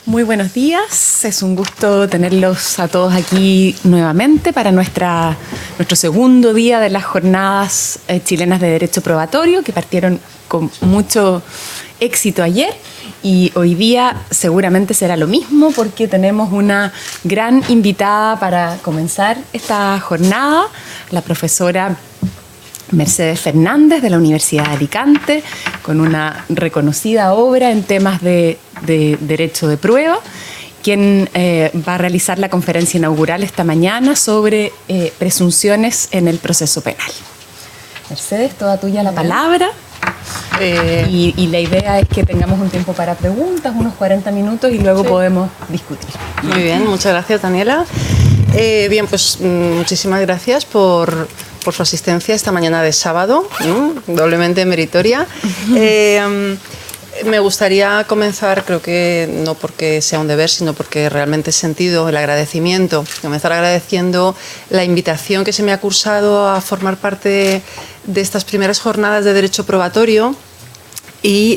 Muy buenos días, es un gusto tenerlos a todos aquí nuevamente para nuestro segundo día de las jornadas chilenas de Derecho Probatorio, que partieron con mucho éxito ayer, y hoy día seguramente será lo mismo porque tenemos una gran invitada para comenzar esta jornada, la profesora Mercedes Fernández de la Universidad de Alicante, con una reconocida obra en temas de derecho de prueba, quien va a realizar la conferencia inaugural esta mañana sobre presunciones en el proceso penal. Mercedes, toda tuya la palabra. Y la idea es que tengamos un tiempo para preguntas, unos 40 minutos, y luego podemos discutir. Muy bien, muchas gracias, Daniela. Bien, pues muchísimas gracias por su asistencia esta mañana de sábado, doblemente meritoria. Me gustaría comenzar, creo que no porque sea un deber, sino porque realmente he sentido el agradecimiento, comenzar agradeciendo la invitación que se me ha cursado a formar parte de estas primeras jornadas de Derecho Probatorio, y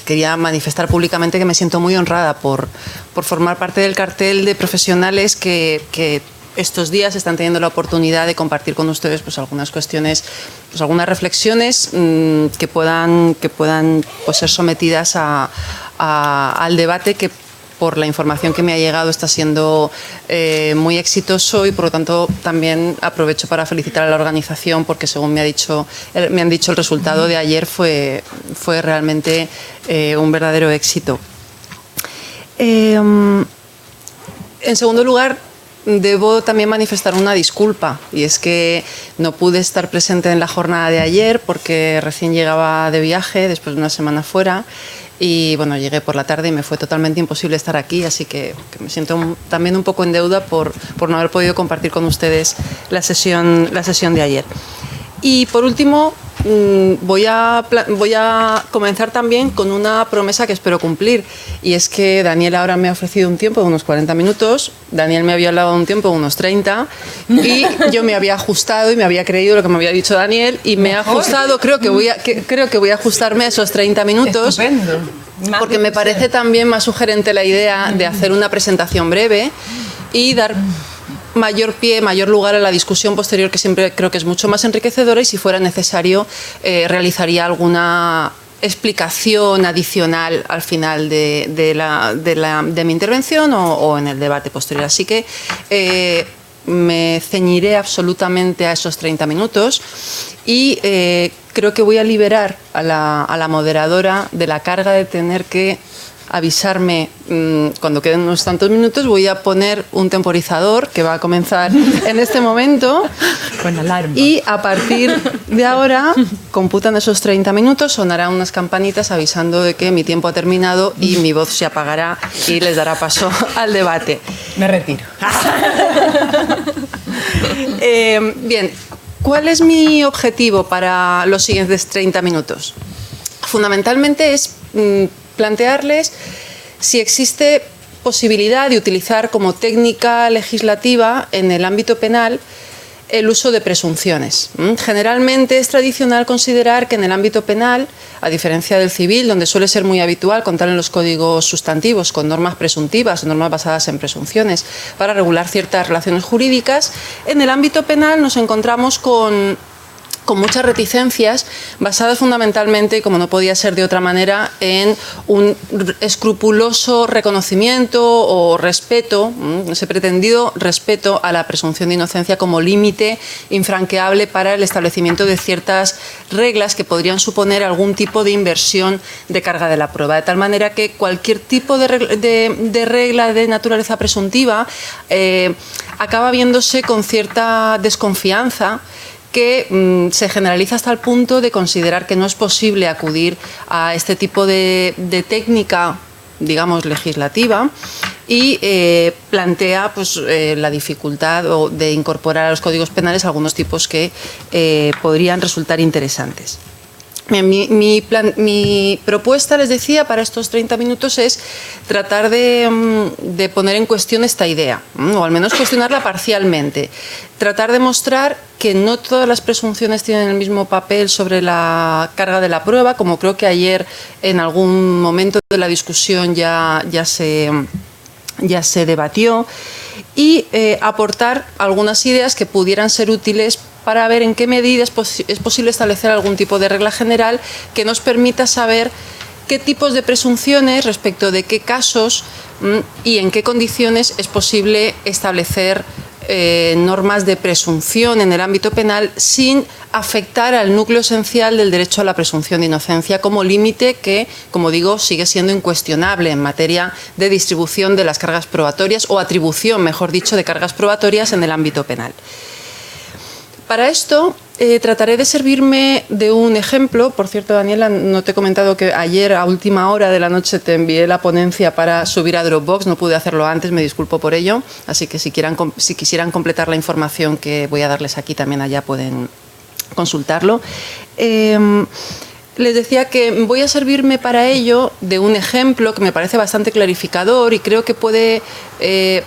quería manifestar públicamente que me siento muy honrada por formar parte del cartel de profesionales que estos días están teniendo la oportunidad de compartir con ustedes pues algunas cuestiones, pues algunas reflexiones que puedan pues ser sometidas al debate, que por la información que me ha llegado está siendo muy exitoso, y por lo tanto también aprovecho para felicitar a la organización, porque según me han dicho el resultado de ayer fue realmente un verdadero éxito. En segundo lugar, debo también manifestar una disculpa, y es que no pude estar presente en la jornada de ayer porque recién llegaba de viaje después de una semana fuera, y bueno, llegué por la tarde y me fue totalmente imposible estar aquí, así que me siento también un poco en deuda por no haber podido compartir con ustedes la sesión de ayer. Y por último, voy a comenzar también con una promesa que espero cumplir, y es que Daniel ahora me ha ofrecido un tiempo de unos 40 minutos, Daniel me había hablado de un tiempo de unos 30, y yo me había ajustado y me había creído lo que me había dicho Daniel, y me he ajustado, creo que voy a ajustarme a esos 30 minutos. Estupendo. Porque me parece también más sugerente la idea de hacer una presentación breve y dar mayor lugar a la discusión posterior, que siempre creo que es mucho más enriquecedora, y si fuera necesario realizaría alguna explicación adicional al final de mi intervención o en el debate posterior. Así que me ceñiré absolutamente a esos 30 minutos, y creo que voy a liberar a la moderadora de la carga de tener que avisarme cuando queden unos tantos minutos. Voy a poner un temporizador que va a comenzar en este momento, con alarma, y a partir de ahora computan esos 30 minutos, sonarán unas campanitas avisando de que mi tiempo ha terminado y mi voz se apagará y les dará paso al debate. Me retiro. Bien, ¿cuál es mi objetivo para los siguientes 30 minutos? Fundamentalmente es plantearles si existe posibilidad de utilizar como técnica legislativa en el ámbito penal el uso de presunciones. Generalmente es tradicional considerar que en el ámbito penal, a diferencia del civil, donde suele ser muy habitual contar en los códigos sustantivos con normas presuntivas, normas basadas en presunciones, para regular ciertas relaciones jurídicas, en el ámbito penal nos encontramos con muchas reticencias basadas fundamentalmente, como no podía ser de otra manera, en un escrupuloso reconocimiento o respeto, ese pretendido respeto a la presunción de inocencia como límite infranqueable para el establecimiento de ciertas reglas que podrían suponer algún tipo de inversión de carga de la prueba, de tal manera que cualquier tipo de regla de naturaleza presuntiva acaba viéndose con cierta desconfianza, que se generaliza hasta el punto de considerar que no es posible acudir a este tipo de técnica, digamos, legislativa, y plantea pues, la dificultad de incorporar a los códigos penales algunos tipos que podrían resultar interesantes. Bien, mi propuesta, les decía, para estos 30 minutos es tratar de poner en cuestión esta idea, o al menos cuestionarla parcialmente. Tratar de mostrar que no todas las presunciones tienen el mismo papel sobre la carga de la prueba, como creo que ayer en algún momento de la discusión ya se debatió, y aportar algunas ideas que pudieran ser útiles para ver en qué medida es posible establecer algún tipo de regla general que nos permita saber qué tipos de presunciones, respecto de qué casos y en qué condiciones es posible establecer normas de presunción en el ámbito penal sin afectar al núcleo esencial del derecho a la presunción de inocencia como límite que, como digo, sigue siendo incuestionable en materia de distribución de las cargas probatorias o atribución, mejor dicho, de cargas probatorias en el ámbito penal. Para esto trataré de servirme de un ejemplo. Por cierto, Daniela, no te he comentado que ayer a última hora de la noche te envié la ponencia para subir a Dropbox. No pude hacerlo antes, me disculpo por ello. Así que si quisieran completar la información que voy a darles aquí, también allá pueden consultarlo. Les decía que voy a servirme para ello de un ejemplo que me parece bastante clarificador y creo que puede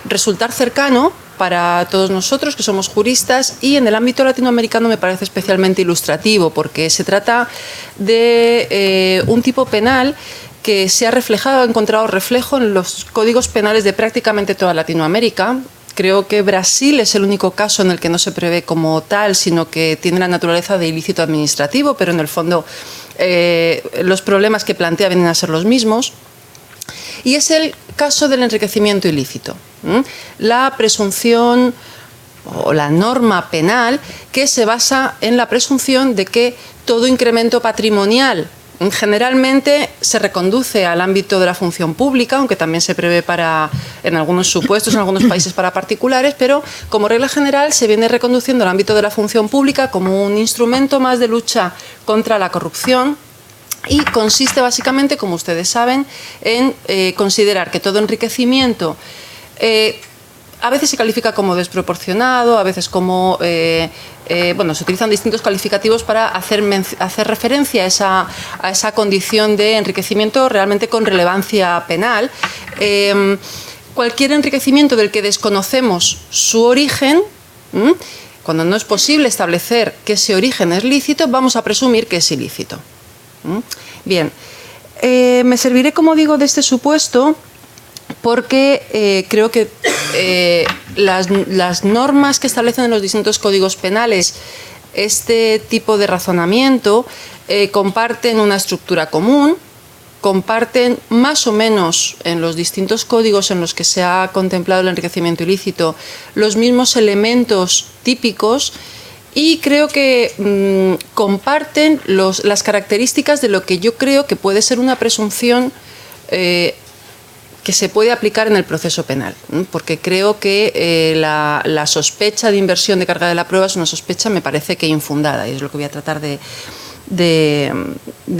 resultar cercano para todos nosotros que somos juristas, y en el ámbito latinoamericano me parece especialmente ilustrativo porque se trata de un tipo penal que se ha encontrado reflejo en los códigos penales de prácticamente toda Latinoamérica. Creo que Brasil es el único caso en el que no se prevé como tal, sino que tiene la naturaleza de ilícito administrativo, pero en el fondo los problemas que plantea vienen a ser los mismos. Y es el caso del enriquecimiento ilícito. La presunción o la norma penal que se basa en la presunción de que todo incremento patrimonial generalmente se reconduce al ámbito de la función pública, aunque también se prevé en algunos supuestos, en algunos países para particulares, pero como regla general se viene reconduciendo al ámbito de la función pública como un instrumento más de lucha contra la corrupción. Y consiste básicamente, como ustedes saben, en considerar que todo enriquecimiento a veces se califica como desproporcionado, a veces como... bueno, se utilizan distintos calificativos para hacer referencia a esa condición de enriquecimiento realmente con relevancia penal. Cualquier enriquecimiento del que desconocemos su origen, cuando no es posible establecer que ese origen es lícito, vamos a presumir que es ilícito. Bien, me serviré, como digo, de este supuesto porque creo que las normas que establecen en los distintos códigos penales este tipo de razonamiento comparten una estructura común, comparten más o menos en los distintos códigos en los que se ha contemplado el enriquecimiento ilícito los mismos elementos típicos. Y creo que comparten las características de lo que yo creo que puede ser una presunción que se puede aplicar en el proceso penal, porque creo que la sospecha de inversión de carga de la prueba es una sospecha, me parece que infundada, y es lo que voy a tratar de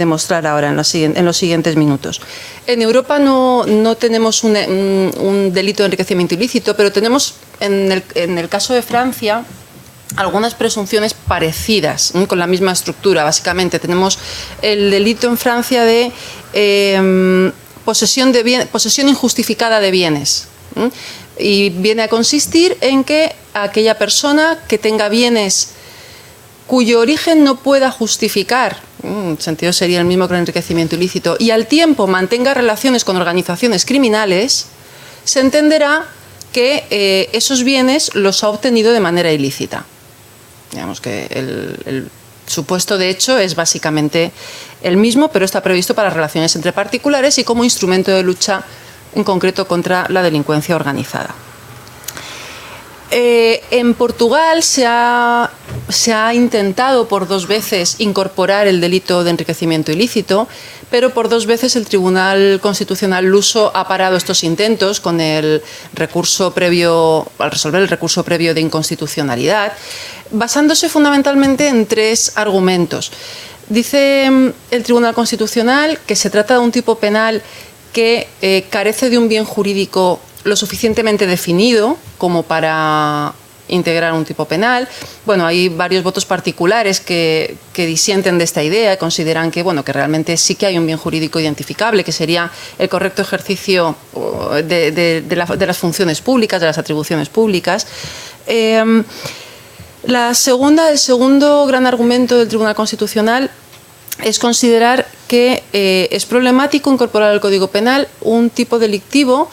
mostrar ahora en los siguientes minutos. En Europa no tenemos un delito de enriquecimiento ilícito, pero tenemos en el caso de Francia algunas presunciones parecidas, con la misma estructura. Básicamente tenemos el delito en Francia de posesión injustificada de bienes, y viene a consistir en que aquella persona que tenga bienes cuyo origen no pueda justificar, el sentido sería el mismo que el enriquecimiento ilícito, y al tiempo mantenga relaciones con organizaciones criminales, se entenderá que esos bienes los ha obtenido de manera ilícita. Digamos que el supuesto de hecho es básicamente el mismo, pero está previsto para relaciones entre particulares y como instrumento de lucha en concreto contra la delincuencia organizada. En Portugal se ha intentado por 2 veces incorporar el delito de enriquecimiento ilícito, pero por 2 veces el Tribunal Constitucional luso ha parado estos intentos con el recurso previo, al resolver el recurso previo de inconstitucionalidad, basándose fundamentalmente en 3 argumentos. Dice el Tribunal Constitucional que se trata de un tipo penal que carece de un bien jurídico lo suficientemente definido como para integrar un tipo penal. Bueno, hay varios votos particulares que disienten de esta idea y consideran que, bueno, que realmente sí que hay un bien jurídico identificable, que sería el correcto ejercicio de las funciones públicas, de las atribuciones públicas. El segundo gran argumento del Tribunal Constitucional es considerar que es problemático incorporar al Código Penal un tipo delictivo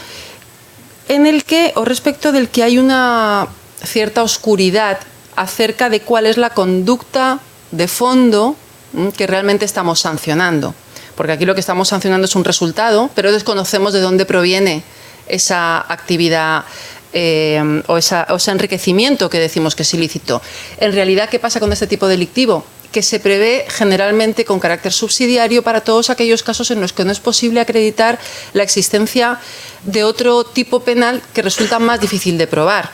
en el que, o respecto del que hay una cierta oscuridad acerca de cuál es la conducta de fondo que realmente estamos sancionando. Porque aquí lo que estamos sancionando es un resultado, pero desconocemos de dónde proviene esa actividad o ese enriquecimiento que decimos que es ilícito. En realidad, ¿qué pasa con este tipo delictivo? Que se prevé generalmente con carácter subsidiario para todos aquellos casos en los que no es posible acreditar la existencia de otro tipo penal que resulta más difícil de probar.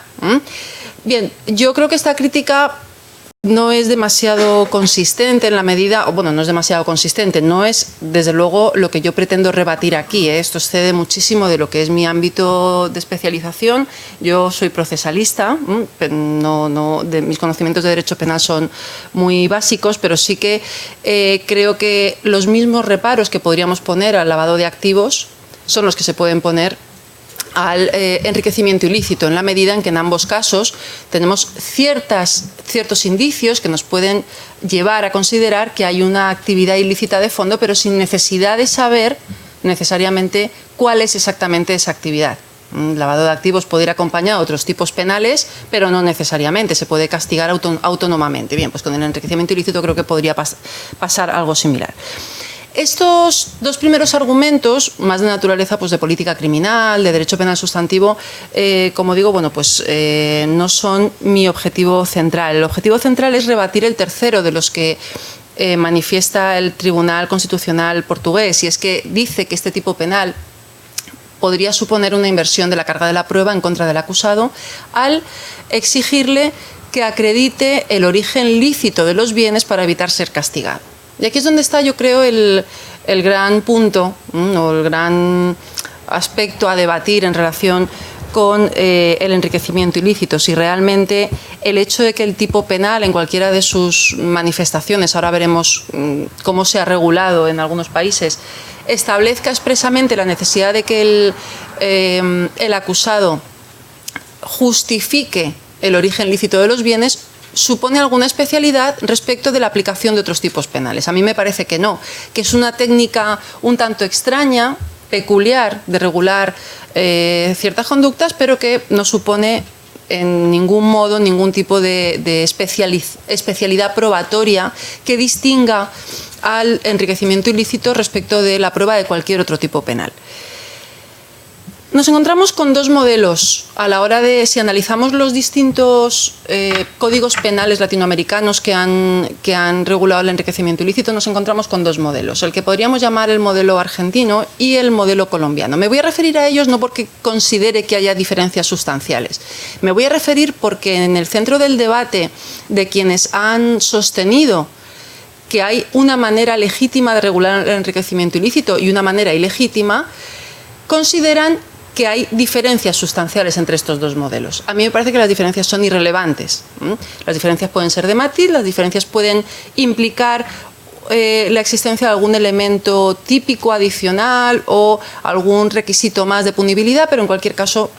Bien, yo creo que esta crítica no es demasiado consistente en la medida, o bueno, no es demasiado consistente, no es desde luego lo que yo pretendo rebatir aquí. Esto excede muchísimo de lo que es mi ámbito de especialización. Yo soy procesalista, mis conocimientos de derecho penal son muy básicos, pero sí que creo que los mismos reparos que podríamos poner al lavado de activos son los que se pueden poner al enriquecimiento ilícito, en la medida en que en ambos casos tenemos ciertos indicios que nos pueden llevar a considerar que hay una actividad ilícita de fondo, pero sin necesidad de saber necesariamente cuál es exactamente esa actividad. Un lavado de activos puede ir acompañado de otros tipos penales, pero no necesariamente, se puede castigar autónomamente. Bien, pues con el enriquecimiento ilícito creo que podría pasar algo similar. Estos dos primeros argumentos, más de naturaleza pues de política criminal, de derecho penal sustantivo, como digo, bueno, pues no son mi objetivo central. El objetivo central es rebatir el tercero de los que manifiesta el Tribunal Constitucional portugués, y es que dice que este tipo penal podría suponer una inversión de la carga de la prueba en contra del acusado al exigirle que acredite el origen lícito de los bienes para evitar ser castigado. Y aquí es donde está, yo creo, el gran punto o el gran aspecto a debatir en relación con el enriquecimiento ilícito. Si realmente el hecho de que el tipo penal en cualquiera de sus manifestaciones, ahora veremos cómo se ha regulado en algunos países, establezca expresamente la necesidad de que el acusado justifique el origen lícito de los bienes, supone alguna especialidad respecto de la aplicación de otros tipos penales. A mí me parece que no, que es una técnica un tanto extraña, peculiar, de regular ciertas conductas, pero que no supone en ningún modo ningún tipo de especialidad probatoria que distinga al enriquecimiento ilícito respecto de la prueba de cualquier otro tipo penal. Nos encontramos con dos modelos a la hora de, si analizamos los distintos códigos penales latinoamericanos que han regulado el enriquecimiento ilícito, nos encontramos con dos modelos, el que podríamos llamar el modelo argentino y el modelo colombiano. Me voy a referir a ellos no porque considere que haya diferencias sustanciales, me voy a referir porque en el centro del debate de quienes han sostenido que hay una manera legítima de regular el enriquecimiento ilícito y una manera ilegítima, consideran que hay diferencias sustanciales entre estos dos modelos. A mí me parece que las diferencias son irrelevantes. Las diferencias pueden ser de matiz, las diferencias pueden implicar la existencia de algún elemento típico adicional o algún requisito más de punibilidad, pero en cualquier caso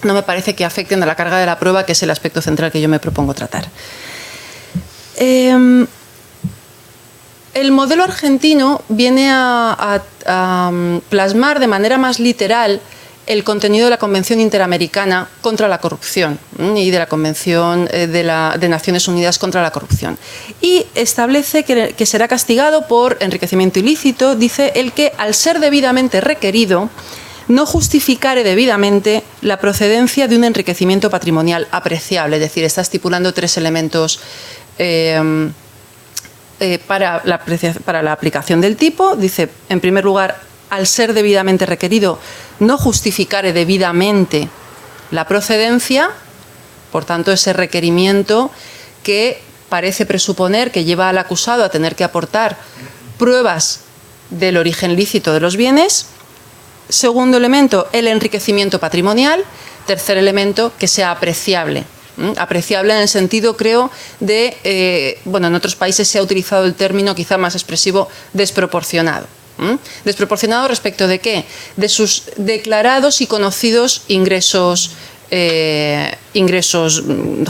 no me parece que afecten a la carga de la prueba, que es el aspecto central que yo me propongo tratar. El modelo argentino viene a plasmar de manera más literal el contenido de la Convención Interamericana contra la Corrupción y de la Convención de Naciones Unidas contra la Corrupción. Y establece que será castigado por enriquecimiento ilícito, dice, el que, al ser debidamente requerido, no justificare debidamente la procedencia de un enriquecimiento patrimonial apreciable. Es decir, está estipulando tres elementos para la aplicación del tipo. Dice, en primer lugar, al ser debidamente requerido, no justificare debidamente la procedencia, por tanto, ese requerimiento que parece presuponer que lleva al acusado a tener que aportar pruebas del origen lícito de los bienes. Segundo elemento, el enriquecimiento patrimonial. Tercer elemento, que sea apreciable. Apreciable en el sentido, creo, de, bueno, en otros países se ha utilizado el término quizá más expresivo, desproporcionado. ¿Desproporcionado respecto de qué? De sus declarados y conocidos ingresos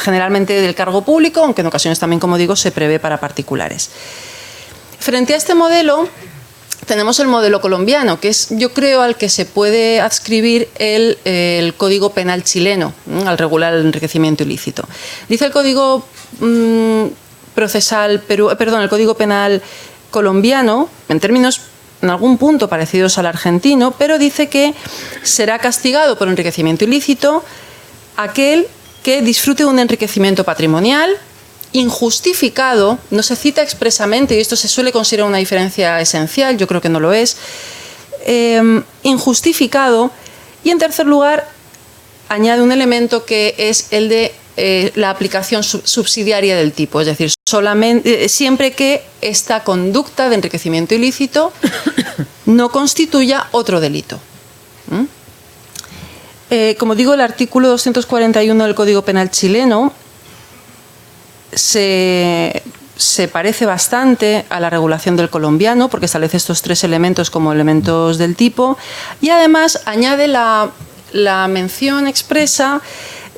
generalmente del cargo público, aunque en ocasiones también, como digo, se prevé para particulares. Frente a este modelo, tenemos el modelo colombiano, que es, yo creo, al que se puede adscribir el Código Penal chileno, al regular el enriquecimiento ilícito. Dice el Código el Código Penal colombiano, en términos en algún punto parecidos al argentino, pero dice que será castigado por enriquecimiento ilícito aquel que disfrute de un enriquecimiento patrimonial injustificado, no se cita expresamente, y esto se suele considerar una diferencia esencial, yo creo que no lo es, injustificado, y en tercer lugar añade un elemento que es el de la aplicación subsidiaria del tipo, es decir, siempre que esta conducta de enriquecimiento ilícito no constituya otro delito. Como digo, el artículo 241 del Código Penal chileno se parece bastante a la regulación del colombiano, porque establece estos tres elementos como elementos del tipo, y además añade la mención expresa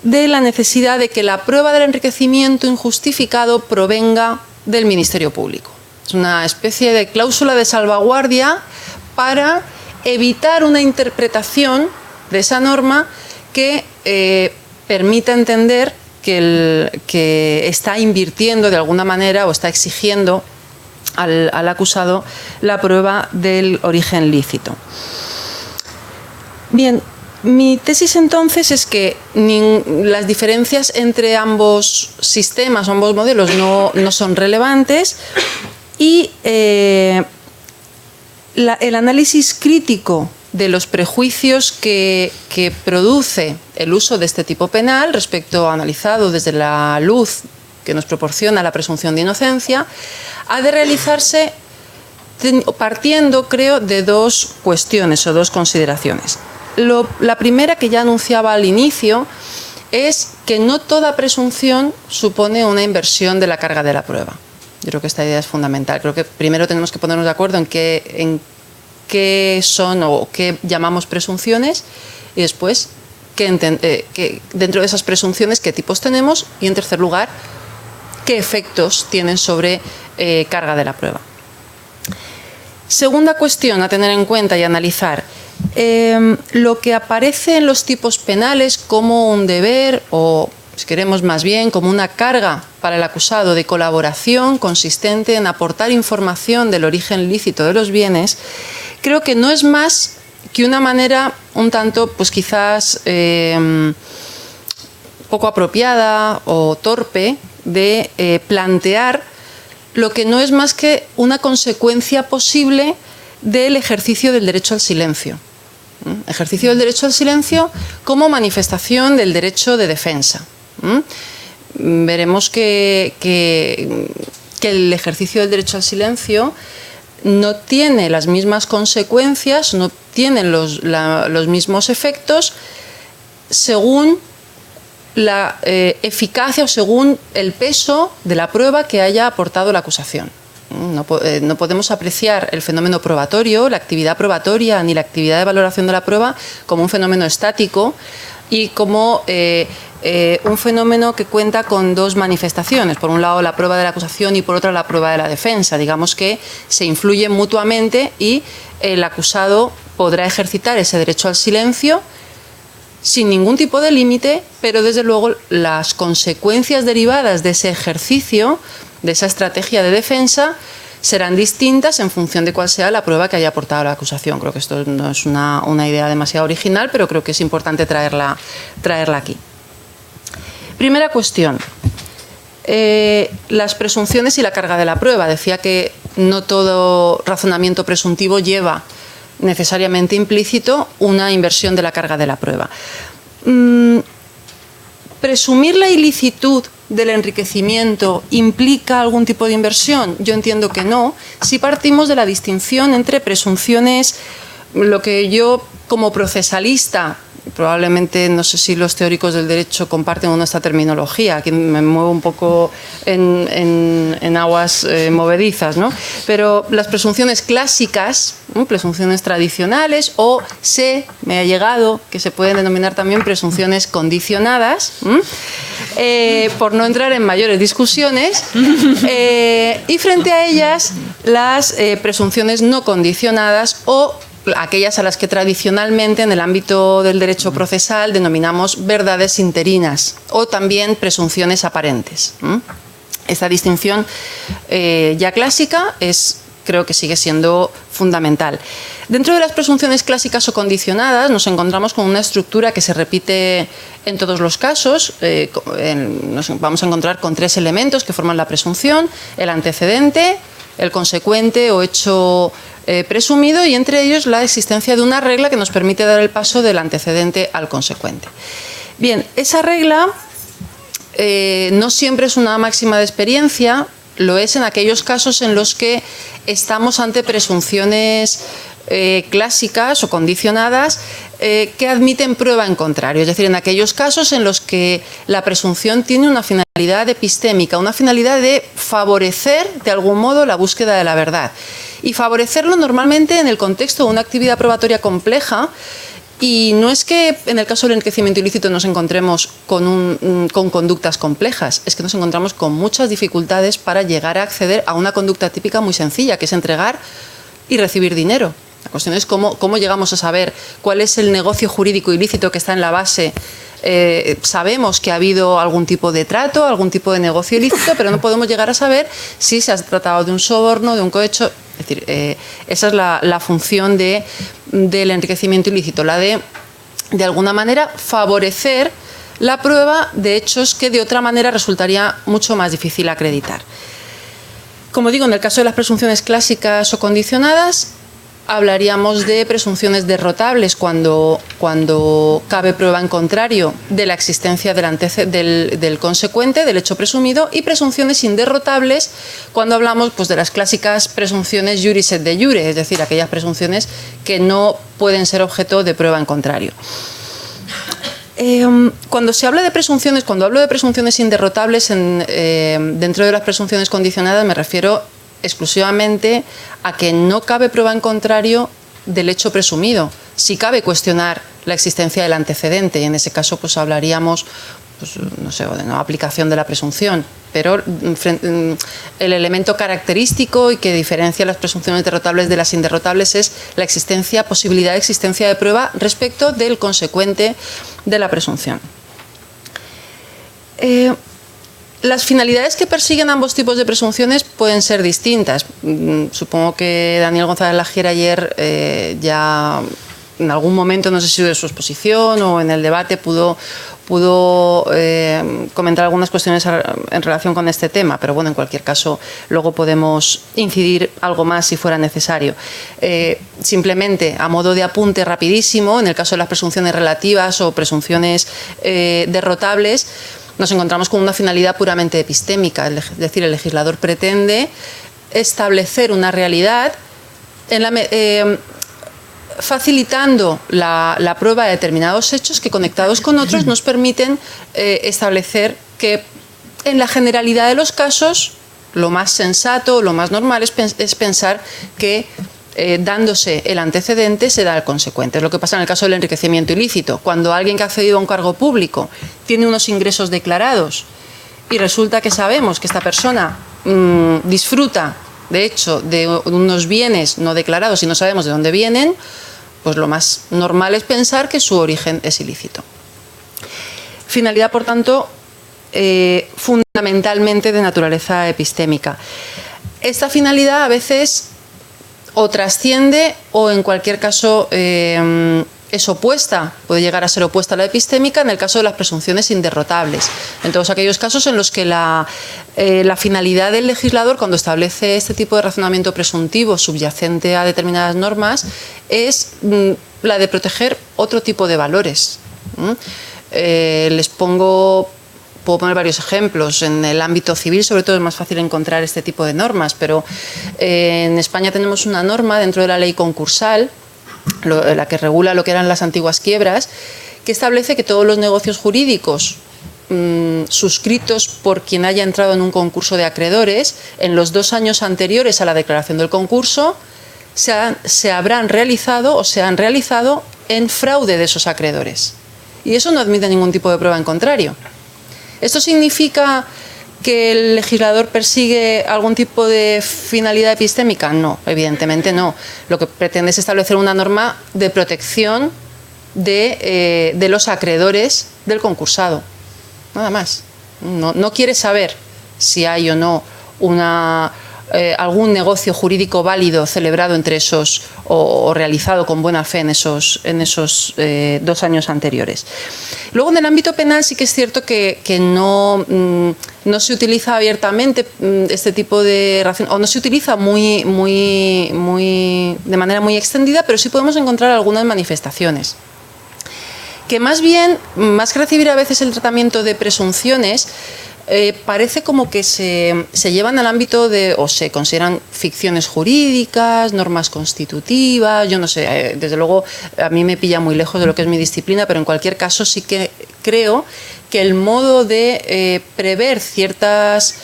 de la necesidad de que la prueba del enriquecimiento injustificado provenga del Ministerio Público. Es una especie de cláusula de salvaguardia para evitar una interpretación de esa norma que permita entender que está invirtiendo de alguna manera o está exigiendo al acusado la prueba del origen lícito. Bien, mi tesis entonces es que las diferencias entre ambos sistemas, ambos modelos, no son relevantes, y el análisis crítico de los prejuicios que produce el uso de este tipo penal, analizado desde la luz que nos proporciona la presunción de inocencia, ha de realizarse partiendo, creo, de dos cuestiones o dos consideraciones. La primera, que ya anunciaba al inicio, es que no toda presunción supone una inversión de la carga de la prueba. Yo creo que esta idea es fundamental. Creo que primero tenemos que ponernos de acuerdo en qué son o qué llamamos presunciones, y después que dentro de esas presunciones qué tipos tenemos, y en tercer lugar qué efectos tienen sobre carga de la prueba. Segunda cuestión a tener en cuenta y analizar: lo que aparece en los tipos penales como un deber, o si queremos más bien como una carga para el acusado de colaboración consistente en aportar información del origen lícito de los bienes, creo que no es más que una manera un tanto, pues quizás poco apropiada o torpe de plantear lo que no es más que una consecuencia posible del ejercicio del derecho al silencio. Ejercicio del derecho al silencio como manifestación del derecho de defensa. Veremos que el ejercicio del derecho al silencio no tiene las mismas consecuencias, no tiene los mismos efectos según la eficacia o según el peso de la prueba que haya aportado la acusación. No podemos apreciar el fenómeno probatorio, la actividad probatoria, ni la actividad de valoración de la prueba como un fenómeno estático y como un fenómeno que cuenta con dos manifestaciones. Por un lado, la prueba de la acusación, y por otra, la prueba de la defensa. Digamos que se influyen mutuamente y el acusado podrá ejercitar ese derecho al silencio sin ningún tipo de límite, pero desde luego las consecuencias derivadas de ese ejercicio, de esa estrategia de defensa, serán distintas en función de cuál sea la prueba que haya aportado la acusación. Creo que esto no es una idea demasiado original, pero creo que es importante traerla aquí. Primera cuestión, las presunciones y la carga de la prueba. Decía que no todo razonamiento presuntivo lleva necesariamente implícito una inversión de la carga de la prueba. ¿Presumir la ilicitud del enriquecimiento implica algún tipo de inversión? Yo entiendo que no, si partimos de la distinción entre presunciones, lo que yo como procesalista probablemente, no sé si los teóricos del derecho comparten o no esta terminología, aquí me muevo un poco en aguas movedizas, ¿no? Pero las presunciones clásicas, presunciones tradicionales, o me ha llegado, que se pueden denominar también presunciones condicionadas, por no entrar en mayores discusiones, y frente a ellas las presunciones no condicionadas, o aquellas a las que tradicionalmente en el ámbito del derecho procesal denominamos verdades interinas, o también presunciones aparentes. Esta distinción ya clásica creo que sigue siendo fundamental. Dentro de las presunciones clásicas o condicionadas nos encontramos con una estructura que se repite en todos los casos. Nos vamos a encontrar con 3 elementos que forman la presunción: el antecedente, el consecuente o hecho presumido, y entre ellos la existencia de una regla que nos permite dar el paso del antecedente al consecuente. Bien, esa regla no siempre es una máxima de experiencia, lo es en aquellos casos en los que estamos ante presunciones clásicas o condicionadas que admiten prueba en contrario, es decir, en aquellos casos en los que la presunción tiene una finalidad epistémica, una finalidad de favorecer de algún modo la búsqueda de la verdad, y favorecerlo normalmente en el contexto de una actividad probatoria compleja. Y no es que en el caso del enriquecimiento ilícito nos encontremos con conductas complejas, es que nos encontramos con muchas dificultades para llegar a acceder a una conducta típica muy sencilla, que es entregar y recibir dinero. La cuestión es cómo llegamos a saber cuál es el negocio jurídico ilícito que está en la base. Sabemos que ha habido algún tipo de trato, algún tipo de negocio ilícito, pero no podemos llegar a saber si se ha tratado de un soborno, de un cohecho. Es decir, esa es la función del enriquecimiento ilícito, la de alguna manera favorecer la prueba de hechos que de otra manera resultaría mucho más difícil acreditar. Como digo, en el caso de las presunciones clásicas o condicionadas, hablaríamos de presunciones derrotables cuando cabe prueba en contrario de la existencia del consecuente, del hecho presumido, y presunciones inderrotables cuando hablamos de las clásicas presunciones juris et de jure, es decir, aquellas presunciones que no pueden ser objeto de prueba en contrario. Cuando hablo de presunciones inderrotables dentro de las presunciones condicionadas, me refiero exclusivamente a que no cabe prueba en contrario del hecho presumido. Sí cabe cuestionar la existencia del antecedente, y en ese caso hablaríamos no sé, de no aplicación de la presunción, pero el elemento característico y que diferencia las presunciones derrotables de las inderrotables es la posibilidad de existencia de prueba respecto del consecuente de la presunción. Las finalidades que persiguen ambos tipos de presunciones pueden ser distintas. Supongo que Daniel González Lagier ayer ya en algún momento, no sé si de su exposición o en el debate, pudo comentar algunas cuestiones en relación con este tema, pero bueno, en cualquier caso luego podemos incidir algo más si fuera necesario. Simplemente a modo de apunte rapidísimo, en el caso de las presunciones relativas o presunciones derrotables, nos encontramos con una finalidad puramente epistémica, es decir, el legislador pretende establecer una realidad facilitando la prueba de determinados hechos que, conectados con otros, nos permiten establecer que en la generalidad de los casos lo más sensato, lo más normal es pensar que dándose el antecedente se da el consecuente. Es lo que pasa en el caso del enriquecimiento ilícito. Cuando alguien que ha accedido a un cargo público tiene unos ingresos declarados y resulta que sabemos que esta persona disfruta, de hecho, de unos bienes no declarados y no sabemos de dónde vienen, pues lo más normal es pensar que su origen es ilícito. Finalidad, por tanto, fundamentalmente de naturaleza epistémica. Esta finalidad a veces o trasciende o en cualquier caso es opuesta, puede llegar a ser opuesta a la epistémica en el caso de las presunciones inderrotables. En todos aquellos casos en los que la finalidad del legislador cuando establece este tipo de razonamiento presuntivo subyacente a determinadas normas es la de proteger otro tipo de valores. Puedo poner varios ejemplos. En el ámbito civil, sobre todo, es más fácil encontrar este tipo de normas, pero en España tenemos una norma dentro de la ley concursal, la que regula lo que eran las antiguas quiebras, que establece que todos los negocios jurídicos suscritos por quien haya entrado en un concurso de acreedores en los 2 años anteriores a la declaración del concurso se habrán realizado o se han realizado en fraude de esos acreedores. Y eso no admite ningún tipo de prueba en contrario. ¿Esto significa que el legislador persigue algún tipo de finalidad epistémica? No, evidentemente no. Lo que pretende es establecer una norma de protección de los acreedores del concursado. Nada más. No quiere saber si hay o no algún negocio jurídico válido celebrado entre esos o realizado con buena fe en esos 2 años anteriores. Luego, en el ámbito penal sí que es cierto que no se utiliza abiertamente este tipo de relación, o no se utiliza de manera muy extendida, pero sí podemos encontrar algunas manifestaciones que más que recibir a veces el tratamiento de presunciones, parece como que se llevan al ámbito o se consideran ficciones jurídicas, normas constitutivas. Yo no sé, desde luego a mí me pilla muy lejos de lo que es mi disciplina, pero en cualquier caso sí que creo que el modo de prever ciertas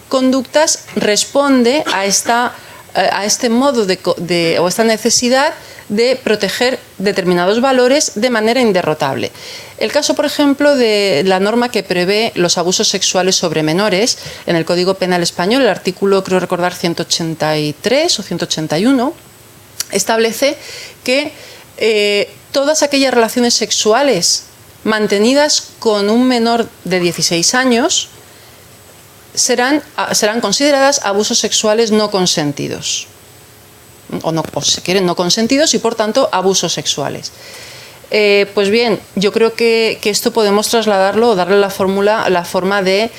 conductas responde a este modo o esta necesidad de proteger determinados valores de manera inderrotable. El caso, por ejemplo, de la norma que prevé los abusos sexuales sobre menores en el Código Penal español, el artículo, creo recordar, 183 o 181, establece que todas aquellas relaciones sexuales mantenidas con un menor de 16 años serán consideradas abusos sexuales no consentidos. O si quieren, no consentidos y, por tanto, abusos sexuales. Pues bien, yo creo que esto podemos trasladarlo o darle la forma de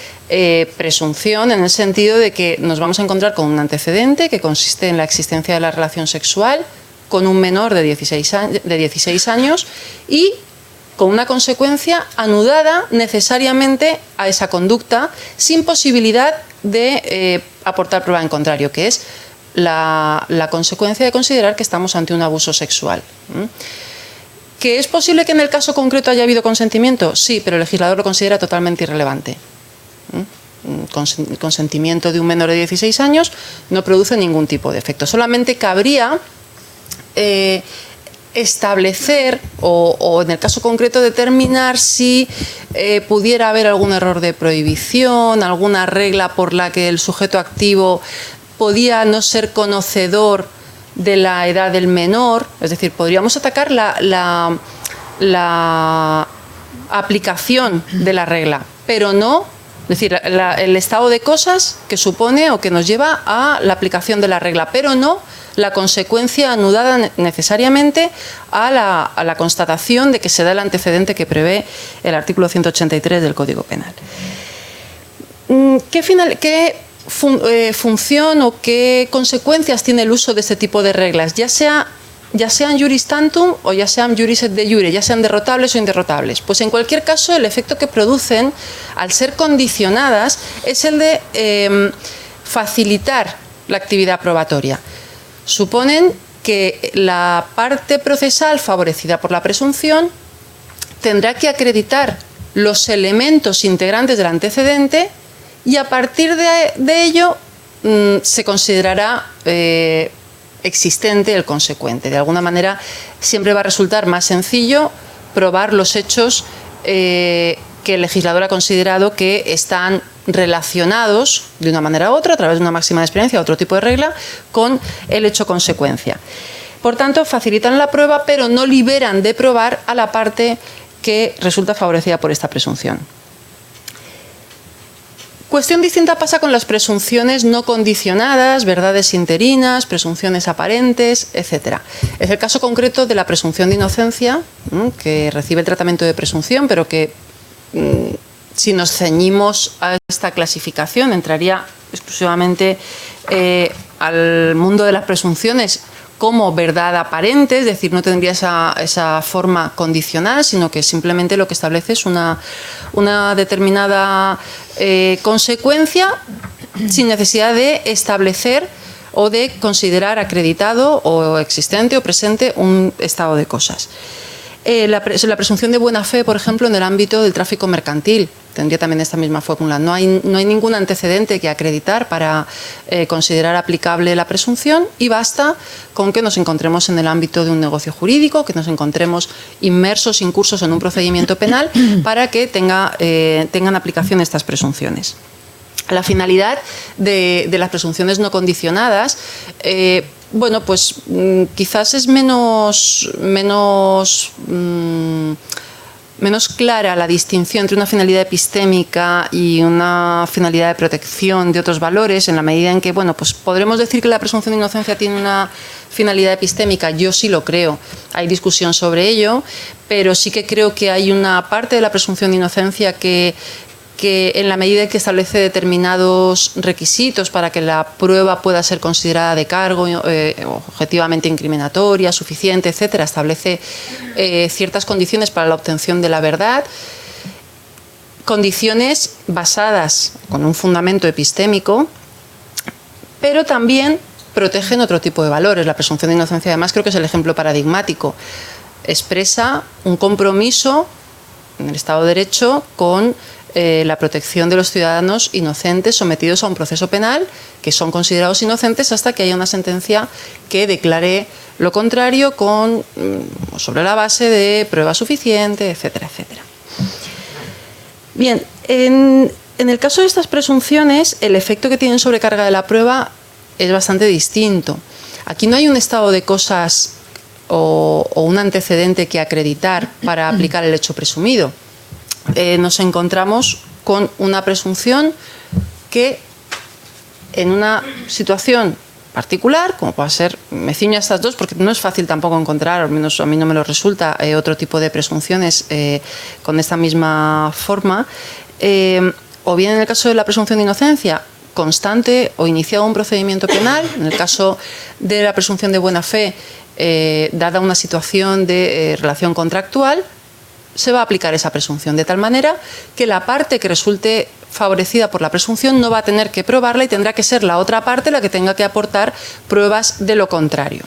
presunción, en el sentido de que nos vamos a encontrar con un antecedente que consiste en la existencia de la relación sexual con un menor de 16 años y con una consecuencia anudada necesariamente a esa conducta, sin posibilidad de aportar prueba en contrario, que es la consecuencia de considerar que estamos ante un abuso sexual. ¿Que es posible que en el caso concreto haya habido consentimiento? Sí, pero el legislador lo considera totalmente irrelevante. Consentimiento de un menor de 16 años no produce ningún tipo de efecto. Solamente cabría establecer o en el caso concreto determinar si pudiera haber algún error de prohibición, alguna regla por la que el sujeto activo podía no ser conocedor de la edad del menor. Es decir, podríamos atacar la aplicación de la regla, pero no, es decir, el estado de cosas que supone o que nos lleva a la aplicación de la regla, pero no la consecuencia anudada necesariamente a la constatación de que se da el antecedente que prevé el artículo 183 del Código Penal. ¿Qué función o qué consecuencias tiene el uso de este tipo de reglas, ya sean juris tantum o ya sean juris et de jure, ya sean derrotables o inderrotables? Pues en cualquier caso el efecto que producen, al ser condicionadas, es el de facilitar la actividad probatoria. Suponen que la parte procesal favorecida por la presunción tendrá que acreditar los elementos integrantes del antecedente y a partir de ello se considerará existente el consecuente. De alguna manera siempre va a resultar más sencillo probar los hechos que el legislador ha considerado que están relacionados de una manera u otra, a través de una máxima de experiencia o otro tipo de regla, con el hecho consecuencia. Por tanto, facilitan la prueba, pero no liberan de probar a la parte que resulta favorecida por esta presunción. Cuestión distinta pasa con las presunciones no condicionadas, verdades interinas, presunciones aparentes, etc. Es el caso concreto de la presunción de inocencia, que recibe el tratamiento de presunción, pero que, si nos ceñimos a esta clasificación, entraría exclusivamente al mundo de las presunciones como verdad aparente, es decir, no tendría esa forma condicional, sino que simplemente lo que establece es una determinada consecuencia sin necesidad de establecer o de considerar acreditado o existente o presente un estado de cosas. La presunción de buena fe, por ejemplo, en el ámbito del tráfico mercantil, tendría también esta misma fórmula. No hay ningún antecedente que acreditar para considerar aplicable la presunción, y basta con que nos encontremos en el ámbito de un negocio jurídico, que nos encontremos inmersos, incursos en un procedimiento penal para que tengan aplicación estas presunciones. La finalidad de las presunciones no condicionadas, bueno, pues quizás es menos clara la distinción entre una finalidad epistémica y una finalidad de protección de otros valores, en la medida en que, bueno, pues podremos decir que la presunción de inocencia tiene una finalidad epistémica. Yo sí lo creo, hay discusión sobre ello, pero sí que creo que hay una parte de la presunción de inocencia que en la medida en que establece determinados requisitos para que la prueba pueda ser considerada de cargo, objetivamente incriminatoria, suficiente, etcétera, establece ciertas condiciones para la obtención de la verdad, condiciones basadas con un fundamento epistémico, pero también protegen otro tipo de valores. La presunción de inocencia, además, creo que es el ejemplo paradigmático. Expresa un compromiso en el Estado de Derecho con la protección de los ciudadanos inocentes sometidos a un proceso penal, que son considerados inocentes hasta que haya una sentencia que declare lo contrario sobre la base de prueba suficiente, etcétera, etcétera. Bien, en el caso de estas presunciones, el efecto que tienen sobre carga de la prueba es bastante distinto. Aquí no hay un estado de cosas o un antecedente que acreditar para aplicar el hecho presumido. Nos encontramos con una presunción que, en una situación particular, como puede ser, me ciño a estas dos porque no es fácil tampoco encontrar, al menos a mí no me lo resulta, otro tipo de presunciones con esta misma forma, o bien en el caso de la presunción de inocencia constante o iniciado un procedimiento penal, en el caso de la presunción de buena fe, dada una situación de relación contractual, se va a aplicar esa presunción de tal manera que la parte que resulte favorecida por la presunción no va a tener que probarla y tendrá que ser la otra parte la que tenga que aportar pruebas de lo contrario.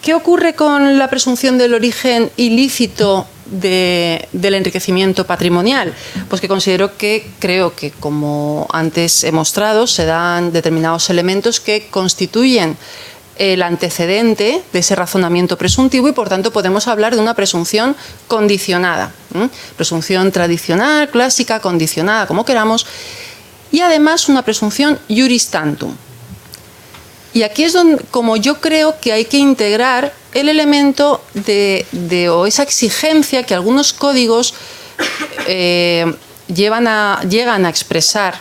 ¿Qué ocurre con la presunción del origen ilícito del enriquecimiento patrimonial? Pues que creo que, como antes he mostrado, se dan determinados elementos que constituyen el antecedente de ese razonamiento presuntivo y, por tanto, podemos hablar de una presunción condicionada. Presunción tradicional, clásica, condicionada, como queramos, y además una presunción iuris tantum. Y aquí es donde, como yo creo que hay que integrar el elemento o esa exigencia que algunos códigos llegan a expresar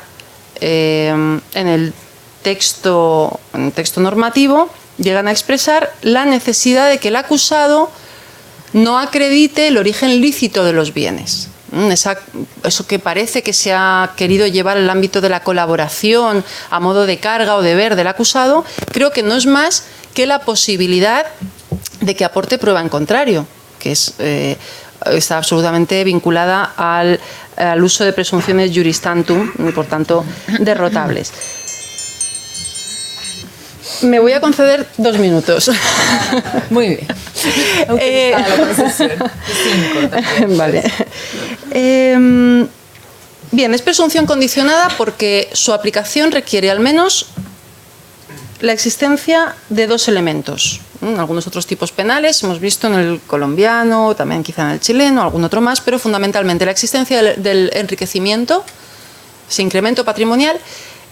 en el texto normativo, llegan a expresar la necesidad de que el acusado no acredite el origen lícito de los bienes. Eso que parece que se ha querido llevar al ámbito de la colaboración a modo de carga o deber del acusado, creo que no es más que la posibilidad de que aporte prueba en contrario, que está absolutamente vinculada al uso de presunciones iuris tantum y, por tanto, derrotables. Me voy a conceder 2 minutos. Muy bien. Aunque está la concesión. 5 también. Vale. Bien, es presunción condicionada porque su aplicación requiere al menos la existencia de 2 elementos. Algunos otros tipos penales hemos visto en el colombiano, también quizá en el chileno, algún otro más, pero fundamentalmente la existencia del enriquecimiento, ese incremento patrimonial,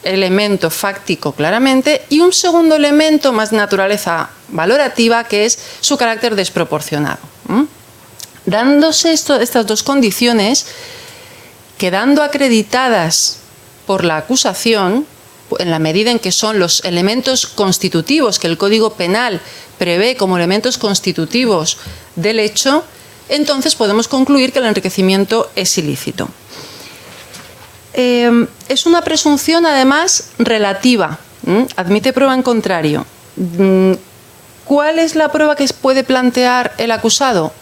elemento fáctico claramente, y un segundo elemento más de naturaleza valorativa, que es su carácter desproporcionado. Dándose estas 2 condiciones, quedando acreditadas por la acusación, en la medida en que son los elementos constitutivos que el Código Penal prevé como elementos constitutivos del hecho, entonces podemos concluir que el enriquecimiento es ilícito. Es una presunción, además, relativa. Admite prueba en contrario. ¿Cuál es la prueba que puede plantear el acusado?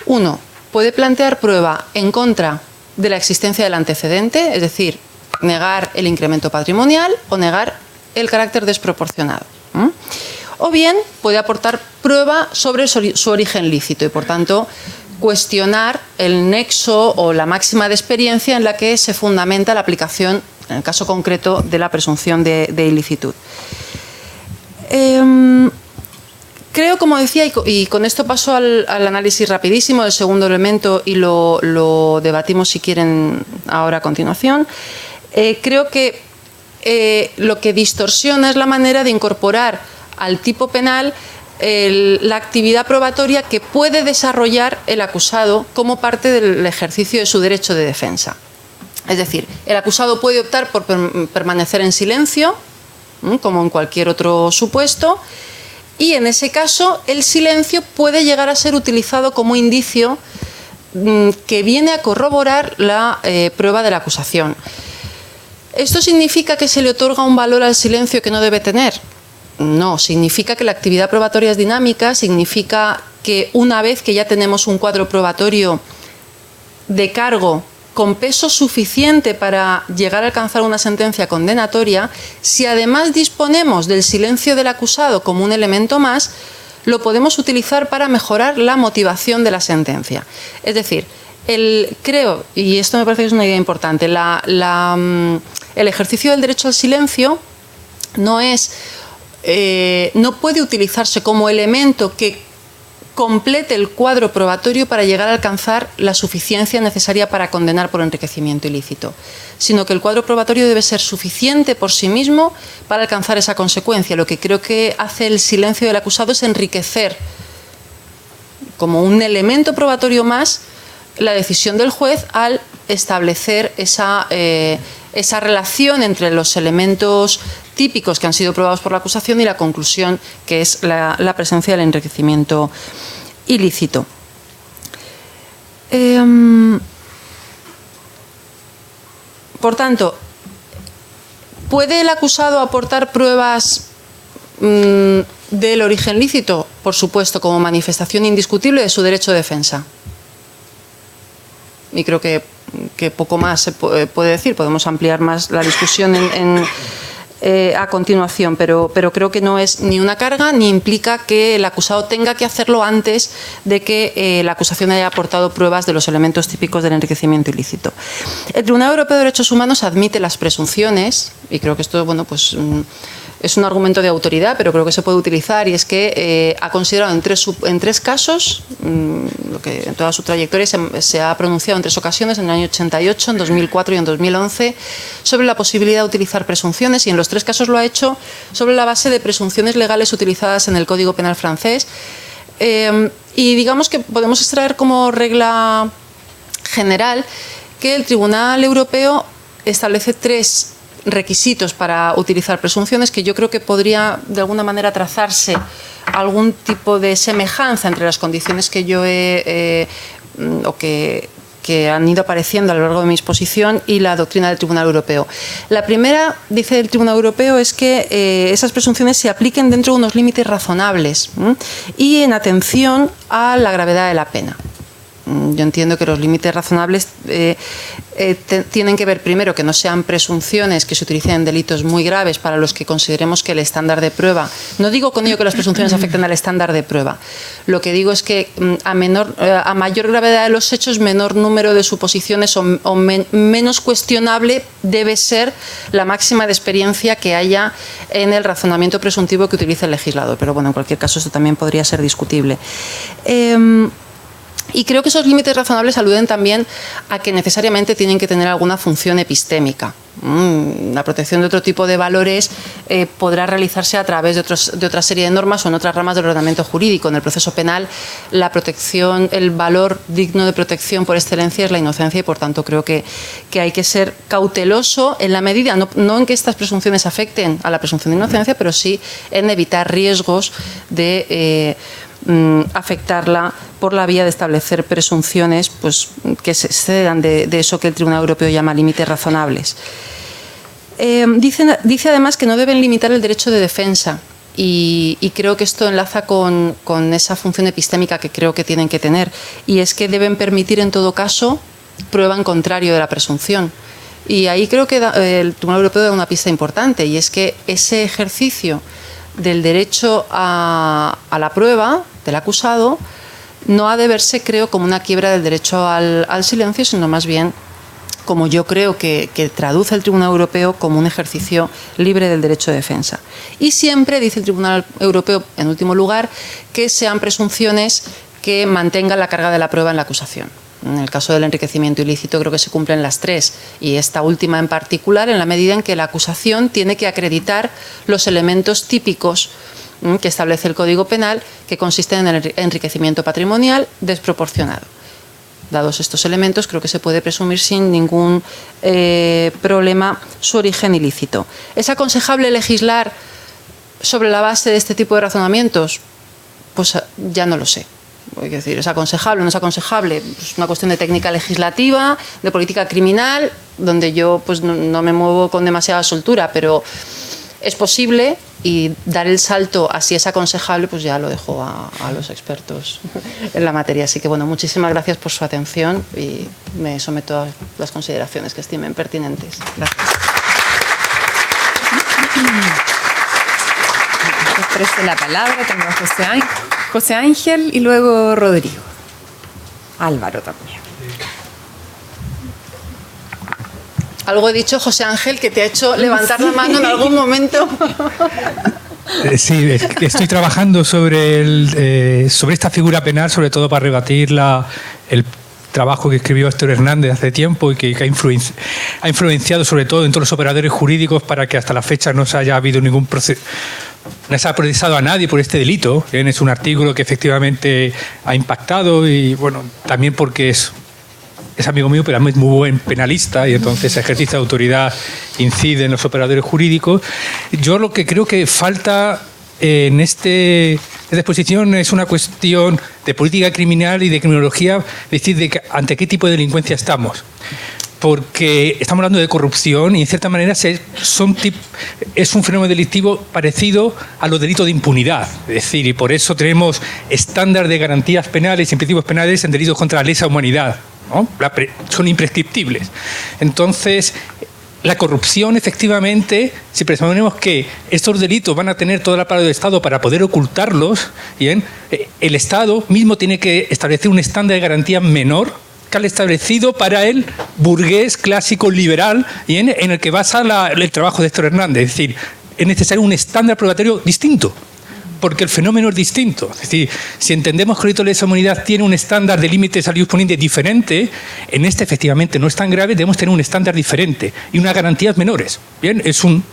1. Puede plantear prueba en contra de la existencia del antecedente, es decir, negar el incremento patrimonial o negar el carácter desproporcionado. O bien puede aportar prueba sobre su origen lícito y, por tanto, cuestionar el nexo o la máxima de experiencia en la que se fundamenta la aplicación, en el caso concreto, de la presunción de ilicitud. Creo, como decía, y con esto paso al análisis rapidísimo del segundo elemento y lo debatimos, si quieren, ahora a continuación. Creo que lo que distorsiona es la manera de incorporar al tipo penal la actividad probatoria que puede desarrollar el acusado como parte del ejercicio de su derecho de defensa. Es decir, el acusado puede optar por permanecer en silencio, como en cualquier otro supuesto, y en ese caso el silencio puede llegar a ser utilizado como indicio que viene a corroborar la prueba de la acusación. ¿Esto significa que se le otorga un valor al silencio que no debe tener? No, significa que la actividad probatoria es dinámica, significa que una vez que ya tenemos un cuadro probatorio de cargo con peso suficiente para llegar a alcanzar una sentencia condenatoria, si además disponemos del silencio del acusado como un elemento más, lo podemos utilizar para mejorar la motivación de la sentencia. Es decir, creo, y esto me parece que es una idea importante, el ejercicio del derecho al silencio no puede utilizarse como elemento que complete el cuadro probatorio para llegar a alcanzar la suficiencia necesaria para condenar por enriquecimiento ilícito, sino que el cuadro probatorio debe ser suficiente por sí mismo para alcanzar esa consecuencia. Lo que creo que hace el silencio del acusado es enriquecer, como un elemento probatorio más, la decisión del juez al establecer esa relación entre los elementos típicos que han sido probados por la acusación y la conclusión, que es la presencia del enriquecimiento ilícito. Por tanto, ¿puede el acusado aportar pruebas del origen lícito? Por supuesto, como manifestación indiscutible de su derecho de defensa. Y creo que poco más se puede decir. Podemos ampliar más la discusión a continuación, pero creo que no es ni una carga ni implica que el acusado tenga que hacerlo antes de que la acusación haya aportado pruebas de los elementos típicos del enriquecimiento ilícito. El Tribunal Europeo de Derechos Humanos admite las presunciones, y creo que esto, bueno, pues es un argumento de autoridad, pero creo que se puede utilizar, y es que ha considerado en tres casos, lo que en toda su trayectoria se ha pronunciado en tres ocasiones, en el año 88, en 2004 y en 2011, sobre la posibilidad de utilizar presunciones, y en los tres casos lo ha hecho sobre la base de presunciones legales utilizadas en el Código Penal francés. Y digamos que podemos extraer como regla general que el Tribunal Europeo establece tres requisitos para utilizar presunciones, que yo creo que podría de alguna manera trazarse algún tipo de semejanza entre las condiciones que yo o que han ido apareciendo a lo largo de mi exposición y la doctrina del Tribunal Europeo. La primera, dice el Tribunal Europeo, es que esas presunciones se apliquen dentro de unos límites razonables y en atención a la gravedad de la pena. Yo entiendo que los límites razonables tienen que ver, primero, que no sean presunciones que se utilicen en delitos muy graves para los que consideremos que el estándar de prueba... No digo con ello que las presunciones afecten al estándar de prueba. Lo que digo es que a mayor gravedad de los hechos, menor número de suposiciones o menos cuestionable debe ser la máxima de experiencia que haya en el razonamiento presuntivo que utiliza el legislador. Pero bueno, en cualquier caso, esto también podría ser discutible. Y creo que esos límites razonables aluden también a que necesariamente tienen que tener alguna función epistémica. La protección de otro tipo de valores podrá realizarse a través de otra serie de normas o en otras ramas del ordenamiento jurídico. En el proceso penal, la protección, el valor digno de protección por excelencia es la inocencia, y por tanto creo que hay que ser cauteloso en la medida, no en que estas presunciones afecten a la presunción de inocencia, pero sí en evitar riesgos de afectarla por la vía de establecer presunciones pues, que se excedan de eso que el Tribunal Europeo llama límites razonables. Dice además que no deben limitar el derecho de defensa, y creo que esto enlaza con esa función epistémica que creo que tienen que tener, y es que deben permitir en todo caso prueba en contrario de la presunción. Y ahí creo que el Tribunal Europeo da una pista importante, y es que ese ejercicio del derecho a la prueba del acusado no ha de verse, creo, como una quiebra del derecho al silencio, sino más bien, como yo creo que traduce el Tribunal Europeo, como un ejercicio libre del derecho de defensa. Y siempre, dice el Tribunal Europeo, en último lugar, que sean presunciones que mantengan la carga de la prueba en la acusación. En el caso del enriquecimiento ilícito creo que se cumplen las tres, y esta última en particular en la medida en que la acusación tiene que acreditar los elementos típicos que establece el Código Penal, que consisten en el enriquecimiento patrimonial desproporcionado. Dados estos elementos, creo que se puede presumir sin ningún problema su origen ilícito. ¿Es aconsejable legislar sobre la base de este tipo de razonamientos? Pues ya no lo sé. Es decir, ¿es aconsejable o no es aconsejable? Es una cuestión de técnica legislativa, de política criminal, donde yo pues no me muevo con demasiada soltura, pero es posible, y dar el salto a si es aconsejable, pues ya lo dejo a los expertos en la materia. Así que bueno, muchísimas gracias por su atención y me someto a las consideraciones que estimen pertinentes. Gracias. Ofrece la palabra, tengo a José Ángel y luego Rodrigo. Álvaro también. Algo he dicho, José Ángel, que te ha hecho levantar la mano en algún momento. Sí, estoy trabajando sobre esta figura penal, sobre todo para rebatir el trabajo que escribió Héctor Hernández hace tiempo y que ha influenciado sobre todo en todos los operadores jurídicos para que hasta la fecha no se haya habido ningún proceso. No se ha procesado a nadie por este delito. Es un artículo que efectivamente ha impactado y bueno, también porque es amigo mío, pero es muy buen penalista y entonces ejercicio de autoridad incide en los operadores jurídicos. Yo lo que creo que falta en esta exposición es una cuestión de política criminal y de criminología, es decir, ante qué tipo de delincuencia estamos. Porque estamos hablando de corrupción y en cierta manera es un fenómeno delictivo parecido a los delitos de impunidad. Es decir, y por eso tenemos estándares de garantías penales y principios penales en delitos contra la lesa humanidad, ¿no? Son imprescriptibles. Entonces, la corrupción, efectivamente, si presumimos que estos delitos van a tener todo el aparato del Estado para poder ocultarlos, ¿bien? El Estado mismo tiene que establecer un estándar de garantía menor que al establecido para el burgués clásico liberal y en el que basa el trabajo de Héctor Hernández. Es decir, es necesario un estándar probatorio distinto, porque el fenómeno es distinto. Es decir, si entendemos que el delito de lesa humanidad tiene un estándar de límites al disponible diferente, en este efectivamente no es tan grave, debemos tener un estándar diferente y unas garantías menores. Bien, es una